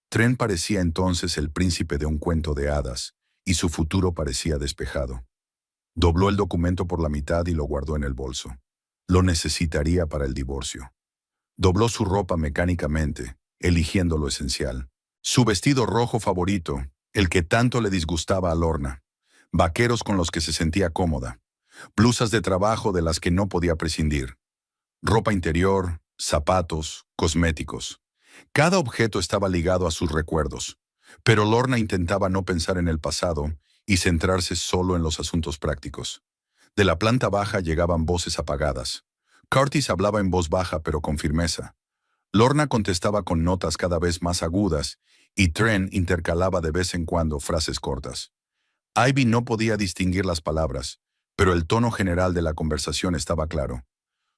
Trent parecía entonces el príncipe de un cuento de hadas, y su futuro parecía despejado. Dobló el documento por la mitad y lo guardó en el bolso. Lo necesitaría para el divorcio. Dobló su ropa mecánicamente, eligiendo lo esencial. Su vestido rojo favorito, el que tanto le disgustaba a Lorna. vaqueros con los que se sentía cómoda, blusas de trabajo de las que no podía prescindir, ropa interior, zapatos, cosméticos. Cada objeto estaba ligado a sus recuerdos, pero Lorna intentaba no pensar en el pasado y centrarse solo en los asuntos prácticos. De la planta baja llegaban voces apagadas. Curtis hablaba en voz baja pero con firmeza. Lorna contestaba con notas cada vez más agudas y Trent intercalaba de vez en cuando frases cortas. Ivy no podía distinguir las palabras, pero el tono general de la conversación estaba claro.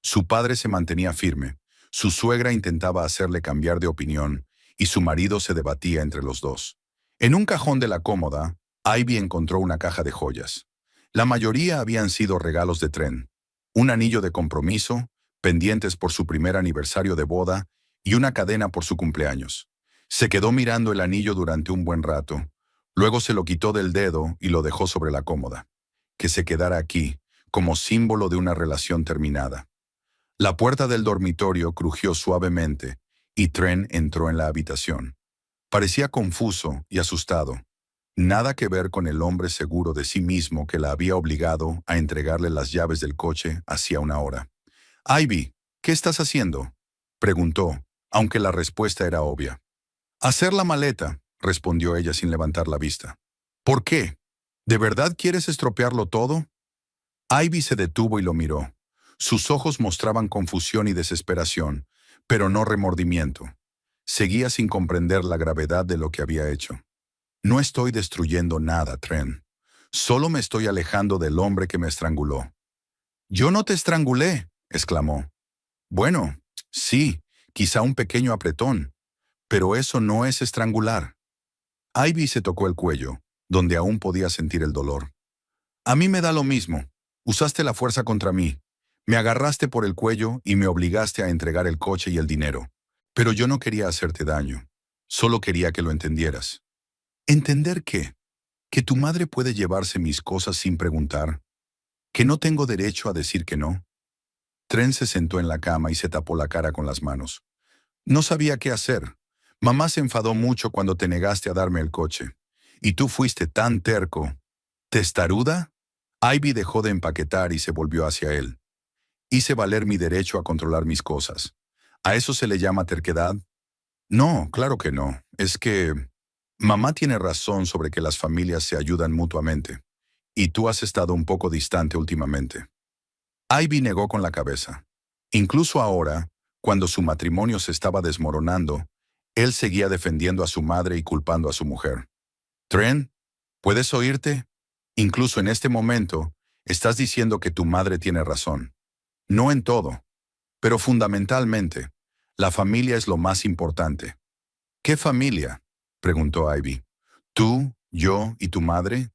Su padre se mantenía firme, su suegra intentaba hacerle cambiar de opinión y su marido se debatía entre los dos. En un cajón de la cómoda, Ivy encontró una caja de joyas. La mayoría habían sido regalos de Trent. Un anillo de compromiso, pendientes por su primer aniversario de boda y una cadena por su cumpleaños. Se quedó mirando el anillo durante un buen rato. Luego se lo quitó del dedo y lo dejó sobre la cómoda. Que se quedara aquí, como símbolo de una relación terminada. La puerta del dormitorio crujió suavemente y Trent entró en la habitación. Parecía confuso y asustado. Nada que ver con el hombre seguro de sí mismo que la había obligado a entregarle las llaves del coche hacía una hora. «Ivy, ¿qué estás haciendo?», preguntó, aunque la respuesta era obvia. «Hacer la maleta», respondió ella sin levantar la vista. «¿Por qué? ¿De verdad quieres estropearlo todo?». Ivy se detuvo y lo miró. Sus ojos mostraban confusión y desesperación, pero no remordimiento. Seguía sin comprender la gravedad de lo que había hecho. «No estoy destruyendo nada, Trent. Solo me estoy alejando del hombre que me estranguló». «Yo no te estrangulé», exclamó. «Bueno, sí, quizá un pequeño apretón, pero eso no es estrangular». Ivy se tocó el cuello, donde aún podía sentir el dolor. «A mí me da lo mismo. Usaste la fuerza contra mí. Me agarraste por el cuello y me obligaste a entregar el coche y el dinero. Pero yo no quería hacerte daño. Solo quería que lo entendieras». «¿Entender qué? ¿Que tu madre puede llevarse mis cosas sin preguntar? ¿Que no tengo derecho a decir que no?». Trent se sentó en la cama y se tapó la cara con las manos. «No sabía qué hacer. Mamá se enfadó mucho cuando te negaste a darme el coche. Y tú fuiste tan terco». «¿Testaruda?». Ivy dejó de empaquetar y se volvió hacia él. «Hice valer mi derecho a controlar mis cosas. ¿A eso se le llama terquedad?». «No, claro que no. Es que mamá tiene razón sobre que las familias se ayudan mutuamente. Y tú has estado un poco distante últimamente». Ivy negó con la cabeza. Incluso ahora, cuando su matrimonio se estaba desmoronando, él seguía defendiendo a su madre y culpando a su mujer. «Trent, ¿puedes oírte? Incluso en este momento, estás diciendo que tu madre tiene razón. No en todo, pero fundamentalmente, la familia es lo más importante». «¿Qué familia?», preguntó Ivy. «¿Tú, yo y tu madre?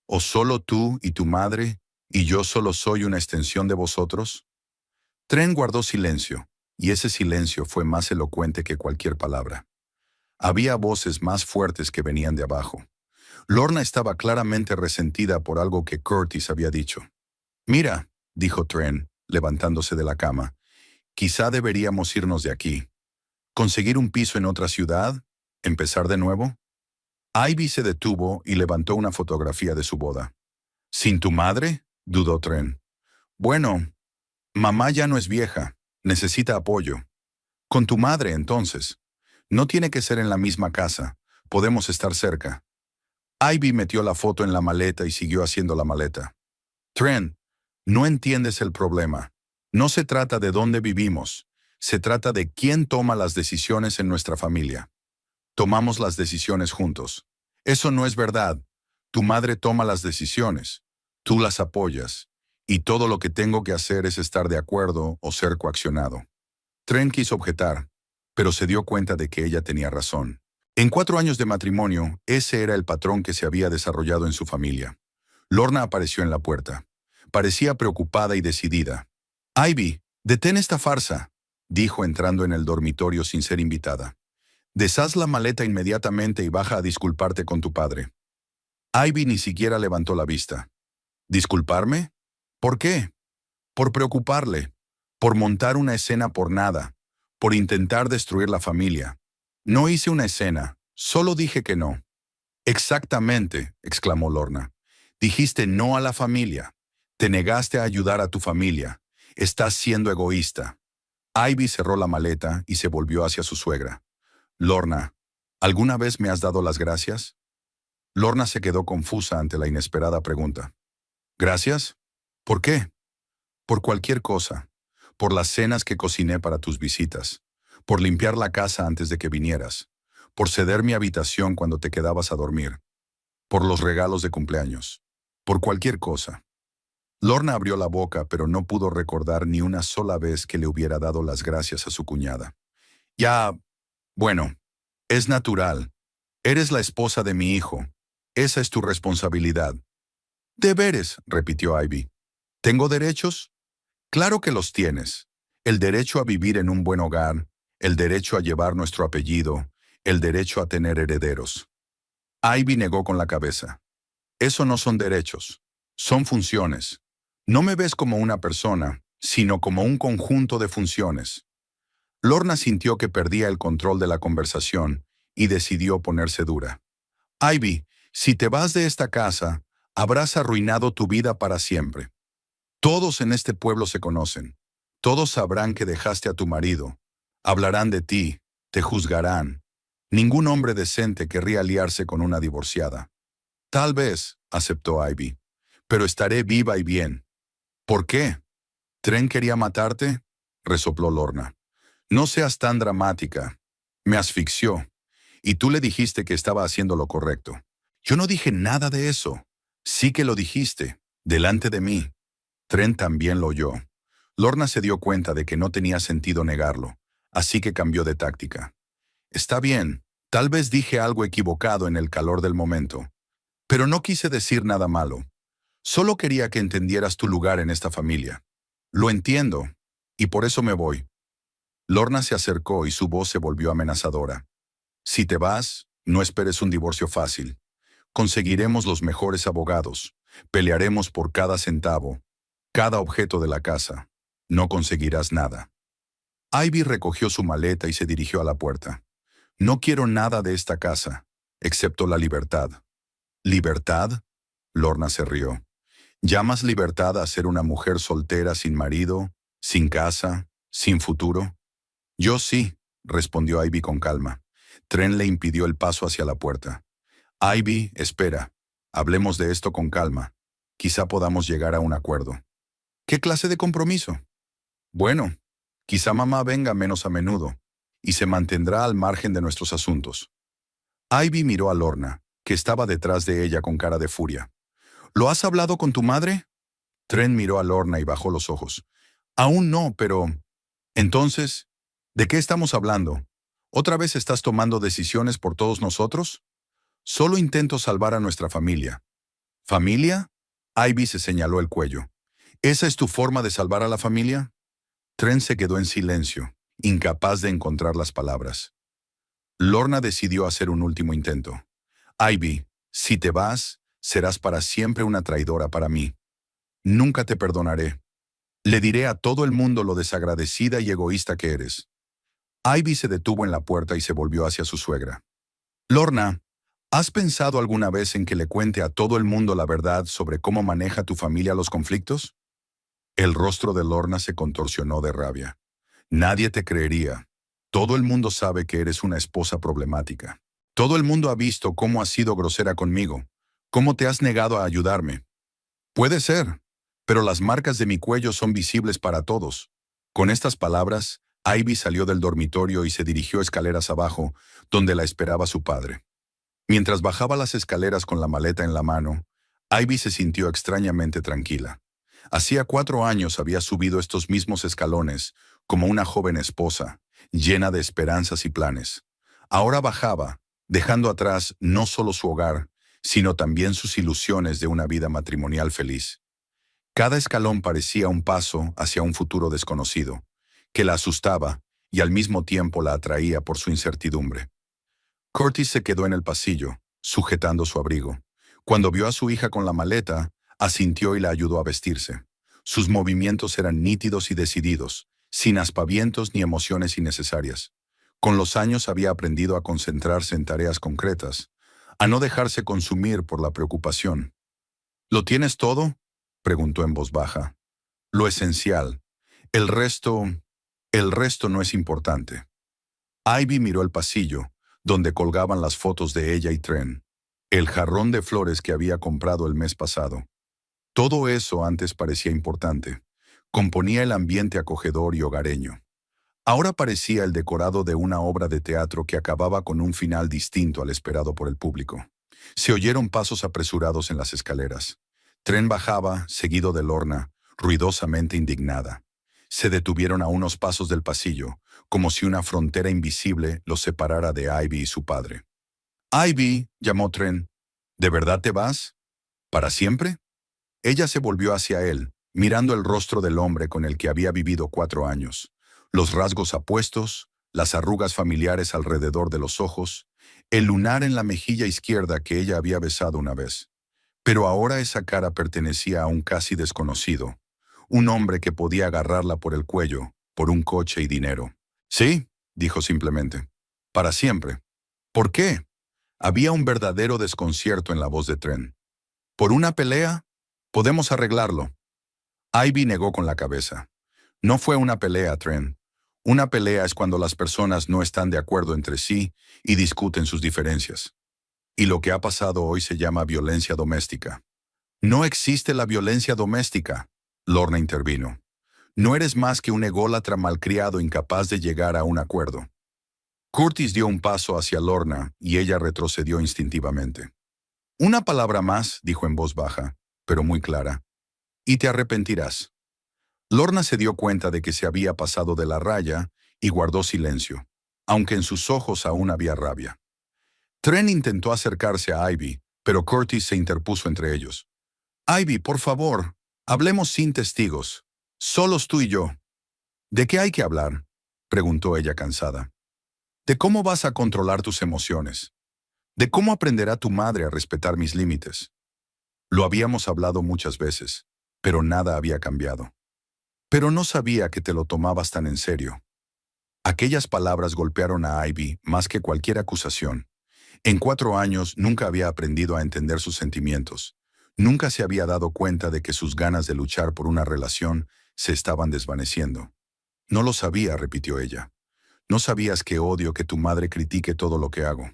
¿O solo tú y tu madre, y yo solo soy una extensión de vosotros?». Trent guardó silencio, y ese silencio fue más elocuente que cualquier palabra. Había voces más fuertes que venían de abajo. Lorna estaba claramente resentida por algo que Curtis había dicho. «Mira», dijo Trent, levantándose de la cama, «quizá deberíamos irnos de aquí. ¿Conseguir un piso en otra ciudad? ¿Empezar de nuevo?». Ivy se detuvo y levantó una fotografía de su boda. «¿Sin tu madre?», dudó Trent. «Bueno, mamá ya no es vieja. Necesita apoyo». «Con tu madre, entonces. No tiene que ser en la misma casa. Podemos estar cerca». Ivy metió la foto en la maleta y siguió haciendo la maleta. «Trent, no entiendes el problema. No se trata de dónde vivimos. Se trata de quién toma las decisiones en nuestra familia. Tomamos las decisiones juntos. Eso no es verdad. Tu madre toma las decisiones. Tú las apoyas. Y todo lo que tengo que hacer es estar de acuerdo o ser coaccionado». Trent quiso objetar, pero se dio cuenta de que ella tenía razón. En 4 años de matrimonio, ese era el patrón que se había desarrollado en su familia. Lorna apareció en la puerta. Parecía preocupada y decidida. «Ivy, detén esta farsa», dijo entrando en el dormitorio sin ser invitada. «Deshaz la maleta inmediatamente y baja a disculparte con tu padre». Ivy ni siquiera levantó la vista. «¿Disculparme? ¿Por qué?». «Por preocuparle. Por montar una escena por nada. Por intentar destruir la familia». «No hice una escena. Solo dije que no». «Exactamente», exclamó Lorna. Dijiste no a la familia. Te negaste a ayudar a tu familia. Estás siendo egoísta. Ivy cerró la maleta y se volvió hacia su suegra. Lorna, ¿alguna vez me has dado las gracias? Lorna se quedó confusa ante la inesperada pregunta. ¿Gracias? ¿Por qué? Por cualquier cosa. Por las cenas que cociné para tus visitas. Por limpiar la casa antes de que vinieras. Por ceder mi habitación cuando te quedabas a dormir. Por los regalos de cumpleaños. Por cualquier cosa. Lorna abrió la boca, pero no pudo recordar ni una sola vez que le hubiera dado las gracias a su cuñada. Ya, bueno, es natural. Eres la esposa de mi hijo. Esa es tu responsabilidad. Deberes, repitió Ivy. ¿Tengo derechos? Claro que los tienes. El derecho a vivir en un buen hogar, el derecho a llevar nuestro apellido, el derecho a tener herederos. Ivy negó con la cabeza. Eso no son derechos, son funciones. No me ves como una persona, sino como un conjunto de funciones. Lorna sintió que perdía el control de la conversación y decidió ponerse dura. Ivy, si te vas de esta casa, habrás arruinado tu vida para siempre. Todos en este pueblo se conocen. Todos sabrán que dejaste a tu marido. Hablarán de ti, te juzgarán. Ningún hombre decente querría aliarse con una divorciada. Tal vez, aceptó Ivy, pero estaré viva y bien. ¿Por qué? ¿Tren quería matarte? Resopló Lorna. No seas tan dramática. Me asfixió. Y tú le dijiste que estaba haciendo lo correcto. Yo no dije nada de eso. Sí que lo dijiste, delante de mí. Tren también lo oyó. Lorna se dio cuenta de que no tenía sentido negarlo, así que cambió de táctica. Está bien, tal vez dije algo equivocado en el calor del momento, pero no quise decir nada malo. Solo quería que entendieras tu lugar en esta familia. Lo entiendo, y por eso me voy. Lorna se acercó y su voz se volvió amenazadora. Si te vas, no esperes un divorcio fácil. Conseguiremos los mejores abogados. Pelearemos por cada centavo, cada objeto de la casa. No conseguirás nada. Ivy recogió su maleta y se dirigió a la puerta. No quiero nada de esta casa, excepto la libertad. ¿Libertad? Lorna se rió. ¿Llamas libertad a ser una mujer soltera sin marido, sin casa, sin futuro? Yo sí, respondió Ivy con calma. Tren le impidió el paso hacia la puerta. Ivy, espera. Hablemos de esto con calma. Quizá podamos llegar a un acuerdo. ¿Qué clase de compromiso? Bueno, quizá mamá venga menos a menudo y se mantendrá al margen de nuestros asuntos. Ivy miró a Lorna, que estaba detrás de ella con cara de furia. ¿Lo has hablado con tu madre? Tren miró a Lorna y bajó los ojos. Aún no, pero... Entonces, ¿de qué estamos hablando? ¿Otra vez estás tomando decisiones por todos nosotros? Solo intento salvar a nuestra familia. ¿Familia? Ivy se señaló el cuello. ¿Esa es tu forma de salvar a la familia? Tren se quedó en silencio, incapaz de encontrar las palabras. Lorna decidió hacer un último intento. Ivy, si te vas, serás para siempre una traidora para mí. Nunca te perdonaré. Le diré a todo el mundo lo desagradecida y egoísta que eres. Ivy se detuvo en la puerta y se volvió hacia su suegra. Lorna, ¿has pensado alguna vez en que le cuente a todo el mundo la verdad sobre cómo maneja tu familia los conflictos? El rostro de Lorna se contorsionó de rabia. Nadie te creería. Todo el mundo sabe que eres una esposa problemática. Todo el mundo ha visto cómo has sido grosera conmigo, cómo te has negado a ayudarme. Puede ser, pero las marcas de mi cuello son visibles para todos. Con estas palabras, Ivy salió del dormitorio y se dirigió escaleras abajo, donde la esperaba su padre. Mientras bajaba las escaleras con la maleta en la mano, Ivy se sintió extrañamente tranquila. Hacía 4 años había subido estos mismos escalones, como una joven esposa, llena de esperanzas y planes. Ahora bajaba, dejando atrás no solo su hogar, sino también sus ilusiones de una vida matrimonial feliz. Cada escalón parecía un paso hacia un futuro desconocido, que la asustaba y al mismo tiempo la atraía por su incertidumbre. Curtis se quedó en el pasillo, sujetando su abrigo. Cuando vio a su hija con la maleta, asintió y la ayudó a vestirse. Sus movimientos eran nítidos y decididos, sin aspavientos ni emociones innecesarias. Con los años había aprendido a concentrarse en tareas concretas, a no dejarse consumir por la preocupación. ¿Lo tienes todo? Preguntó en voz baja. Lo esencial. El resto... El resto no es importante. Ivy miró el pasillo, donde colgaban las fotos de ella y Tren, el jarrón de flores que había comprado el mes pasado. Todo eso antes parecía importante. Componía el ambiente acogedor y hogareño. Ahora parecía el decorado de una obra de teatro que acababa con un final distinto al esperado por el público. Se oyeron pasos apresurados en las escaleras. Tren bajaba, seguido de Lorna, ruidosamente indignada. Se detuvieron a unos pasos del pasillo, como si una frontera invisible los separara de Ivy y su padre. «Ivy», llamó Tren, «¿de verdad te vas? ¿Para siempre?» Ella se volvió hacia él, mirando el rostro del hombre con el que había vivido 4 años. Los rasgos apuestos, las arrugas familiares alrededor de los ojos, el lunar en la mejilla izquierda que ella había besado una vez. Pero ahora esa cara pertenecía a un casi desconocido, un hombre que podía agarrarla por el cuello, por un coche y dinero. «Sí», dijo simplemente, «para siempre». «¿Por qué?» Había un verdadero desconcierto en la voz de Tren. «¿Por una pelea? Podemos arreglarlo». Ivy negó con la cabeza. «No fue una pelea, Tren. Una pelea es cuando las personas no están de acuerdo entre sí y discuten sus diferencias. Y lo que ha pasado hoy se llama violencia doméstica». «No existe la violencia doméstica», Lorna intervino. «No eres más que un ególatra malcriado incapaz de llegar a un acuerdo». Curtis dio un paso hacia Lorna y ella retrocedió instintivamente. «Una palabra más», dijo en voz baja, pero muy clara, «y te arrepentirás». Lorna se dio cuenta de que se había pasado de la raya y guardó silencio, aunque en sus ojos aún había rabia. Tren intentó acercarse a Ivy, pero Curtis se interpuso entre ellos. «Ivy, por favor, hablemos sin testigos. Solos tú y yo». «¿De qué hay que hablar?», preguntó ella cansada. «De cómo vas a controlar tus emociones. De cómo aprenderá tu madre a respetar mis límites». Lo habíamos hablado muchas veces, pero nada había cambiado. «Pero no sabía que te lo tomabas tan en serio». Aquellas palabras golpearon a Ivy más que cualquier acusación. En 4 años nunca había aprendido a entender sus sentimientos. Nunca se había dado cuenta de que sus ganas de luchar por una relación se estaban desvaneciendo. «No lo sabía», repitió ella. «No sabías que odio que tu madre critique todo lo que hago.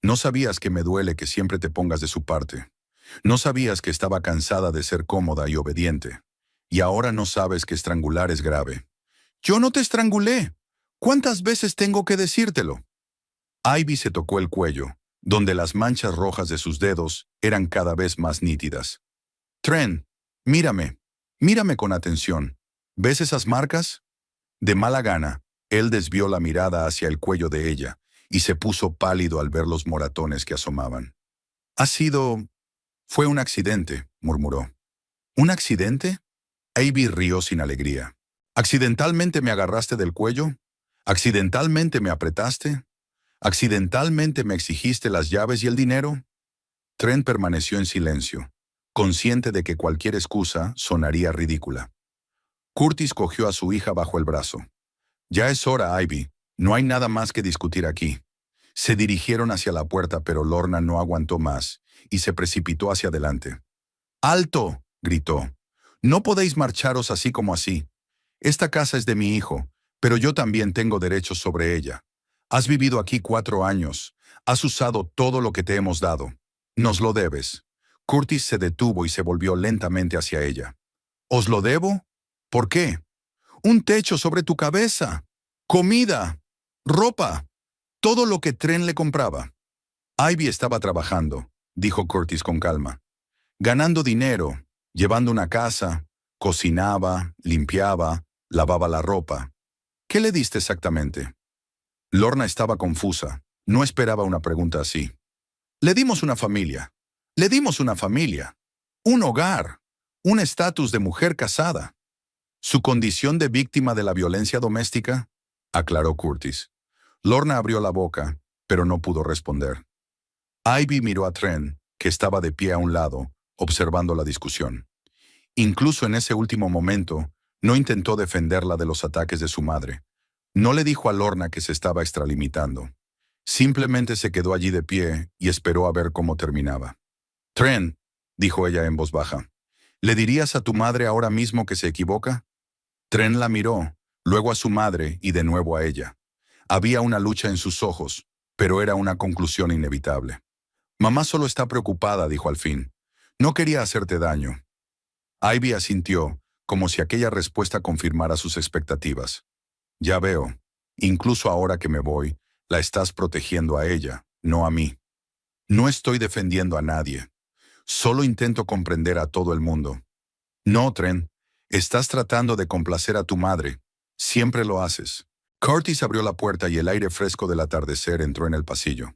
No sabías que me duele que siempre te pongas de su parte. No sabías que estaba cansada de ser cómoda y obediente. Y ahora no sabes que estrangular es grave». «Yo no te estrangulé. ¿Cuántas veces tengo que decírtelo?» Ivy se tocó el cuello, donde las manchas rojas de sus dedos eran cada vez más nítidas. «Tren, mírame. Mírame con atención. ¿Ves esas marcas?» De mala gana, él desvió la mirada hacia el cuello de ella y se puso pálido al ver los moratones que asomaban. «Fue un accidente», murmuró. «¿Un accidente?» Ivy rió sin alegría. «¿Accidentalmente me agarraste del cuello? ¿Accidentalmente me apretaste? ¿Accidentalmente me exigiste las llaves y el dinero?» Tren permaneció en silencio, consciente de que cualquier excusa sonaría ridícula. Curtis cogió a su hija bajo el brazo. «Ya es hora, Ivy. No hay nada más que discutir aquí». Se dirigieron hacia la puerta, pero Lorna no aguantó más y se precipitó hacia adelante. «¡Alto!», gritó. «No podéis marcharos así como así. Esta casa es de mi hijo, pero yo también tengo derechos sobre ella. Has vivido aquí 4 años. Has usado todo lo que te hemos dado. Nos lo debes». Curtis se detuvo y se volvió lentamente hacia ella. «¿Os lo debo? ¿Por qué?» «Un techo sobre tu cabeza. Comida. Ropa. Todo lo que Tren le compraba». «Ivy estaba trabajando», dijo Curtis con calma. «Ganando dinero, llevando una casa, cocinaba, limpiaba, lavaba la ropa. ¿Qué le diste exactamente?» Lorna estaba confusa. No esperaba una pregunta así. «Le dimos una familia. Le dimos una familia. Un hogar. Un estatus de mujer casada». «¿Su condición de víctima de la violencia doméstica?», aclaró Curtis. Lorna abrió la boca, pero no pudo responder. Ivy miró a Tren, que estaba de pie a un lado, observando la discusión. Incluso en ese último momento, no intentó defenderla de los ataques de su madre. No le dijo a Lorna que se estaba extralimitando. Simplemente se quedó allí de pie y esperó a ver cómo terminaba. «Tren», dijo ella en voz baja. ¿Le dirías a tu madre ahora mismo que se equivoca? Trent la miró, luego a su madre y de nuevo a ella. Había una lucha en sus ojos, pero era una conclusión inevitable. Mamá solo está preocupada, dijo al fin. No quería hacerte daño. Ivy asintió, como si aquella respuesta confirmara sus expectativas. Ya veo. Incluso ahora que me voy, la estás protegiendo a ella, no a mí. No estoy defendiendo a nadie. Solo intento comprender a todo el mundo. No, Trent. Estás tratando de complacer a tu madre. Siempre lo haces. Curtis abrió la puerta y el aire fresco del atardecer entró en el pasillo.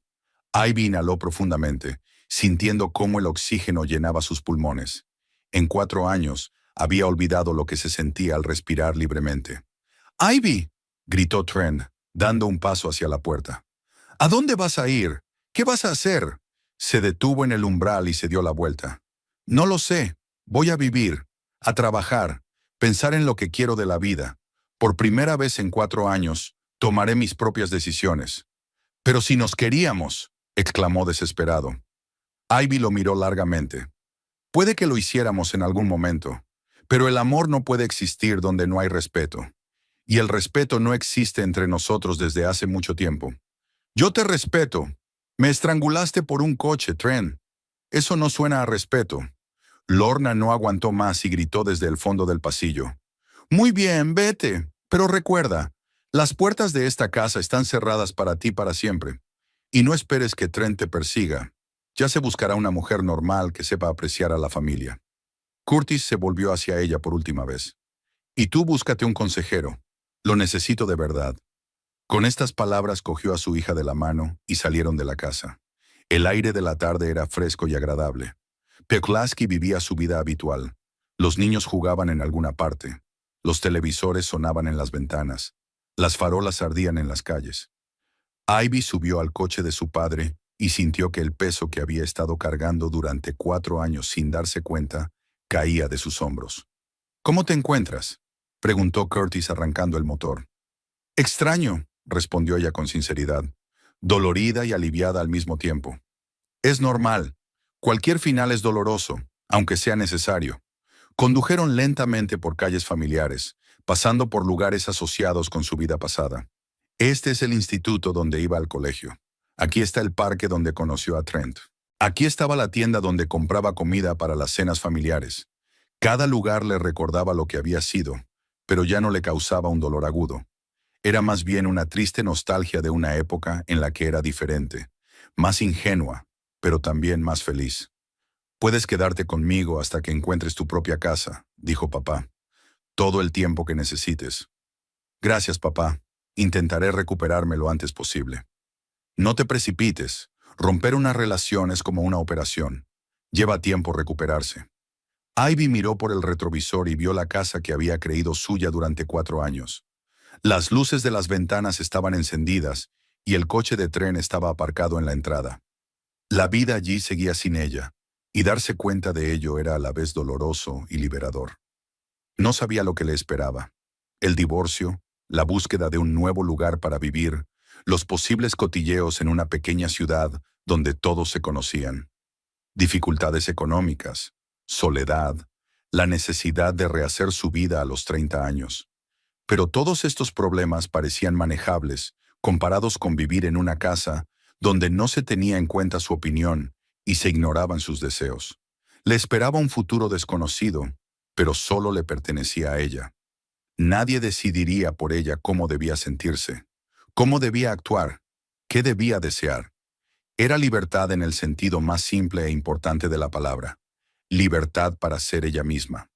Ivy inhaló profundamente, sintiendo cómo el oxígeno llenaba sus pulmones. En 4 años, había olvidado lo que se sentía al respirar libremente. ¡Ivy!, gritó Trent, dando un paso hacia la puerta. ¿A dónde vas a ir? ¿Qué vas a hacer? Se detuvo en el umbral y se dio la vuelta. No lo sé. Voy a vivir, a trabajar, pensar en lo que quiero de la vida. Por primera vez en 4 años, tomaré mis propias decisiones. Pero si nos queríamos, exclamó desesperado. Ivy lo miró largamente. Puede que lo hiciéramos en algún momento, pero el amor no puede existir donde no hay respeto. Y el respeto no existe entre nosotros desde hace mucho tiempo. Yo te respeto. Me estrangulaste por un coche, Trent. Eso no suena a respeto. Lorna no aguantó más y gritó desde el fondo del pasillo. Muy bien, vete. Pero recuerda, las puertas de esta casa están cerradas para ti para siempre. Y no esperes que Trent te persiga. Ya se buscará una mujer normal que sepa apreciar a la familia. Curtis se volvió hacia ella por última vez. Y tú búscate un consejero. Lo necesito de verdad. Con estas palabras cogió a su hija de la mano y salieron de la casa. El aire de la tarde era fresco y agradable. Peklaski vivía su vida habitual. Los niños jugaban en alguna parte. Los televisores sonaban en las ventanas. Las farolas ardían en las calles. Ivy subió al coche de su padre y sintió que el peso que había estado cargando durante 4 años sin darse cuenta caía de sus hombros. ¿Cómo te encuentras?, preguntó Curtis arrancando el motor. Extraño, respondió ella con sinceridad, dolorida y aliviada al mismo tiempo. Es normal. Cualquier final es doloroso, aunque sea necesario. Condujeron lentamente por calles familiares, pasando por lugares asociados con su vida pasada. Este es el instituto donde iba al colegio. Aquí está el parque donde conoció a Trent. Aquí estaba la tienda donde compraba comida para las cenas familiares. Cada lugar le recordaba lo que había sido, pero ya no le causaba un dolor agudo. Era más bien una triste nostalgia de una época en la que era diferente, más ingenua, pero también más feliz. Puedes quedarte conmigo hasta que encuentres tu propia casa, dijo papá. Todo el tiempo que necesites. Gracias, papá. Intentaré recuperarme lo antes posible. No te precipites. Romper una relación es como una operación. Lleva tiempo recuperarse. Ivy miró por el retrovisor y vio la casa que había creído suya durante 4 años. Las luces de las ventanas estaban encendidas y el coche de tren estaba aparcado en la entrada. La vida allí seguía sin ella, y darse cuenta de ello era a la vez doloroso y liberador. No sabía lo que le esperaba. El divorcio, la búsqueda de un nuevo lugar para vivir, los posibles cotilleos en una pequeña ciudad donde todos se conocían. Dificultades económicas, soledad, la necesidad de rehacer su vida a los 30 años. Pero todos estos problemas parecían manejables, comparados con vivir en una casa donde no se tenía en cuenta su opinión y se ignoraban sus deseos. Le esperaba un futuro desconocido, pero solo le pertenecía a ella. Nadie decidiría por ella cómo debía sentirse, cómo debía actuar, qué debía desear. Era libertad en el sentido más simple e importante de la palabra. Libertad para ser ella misma.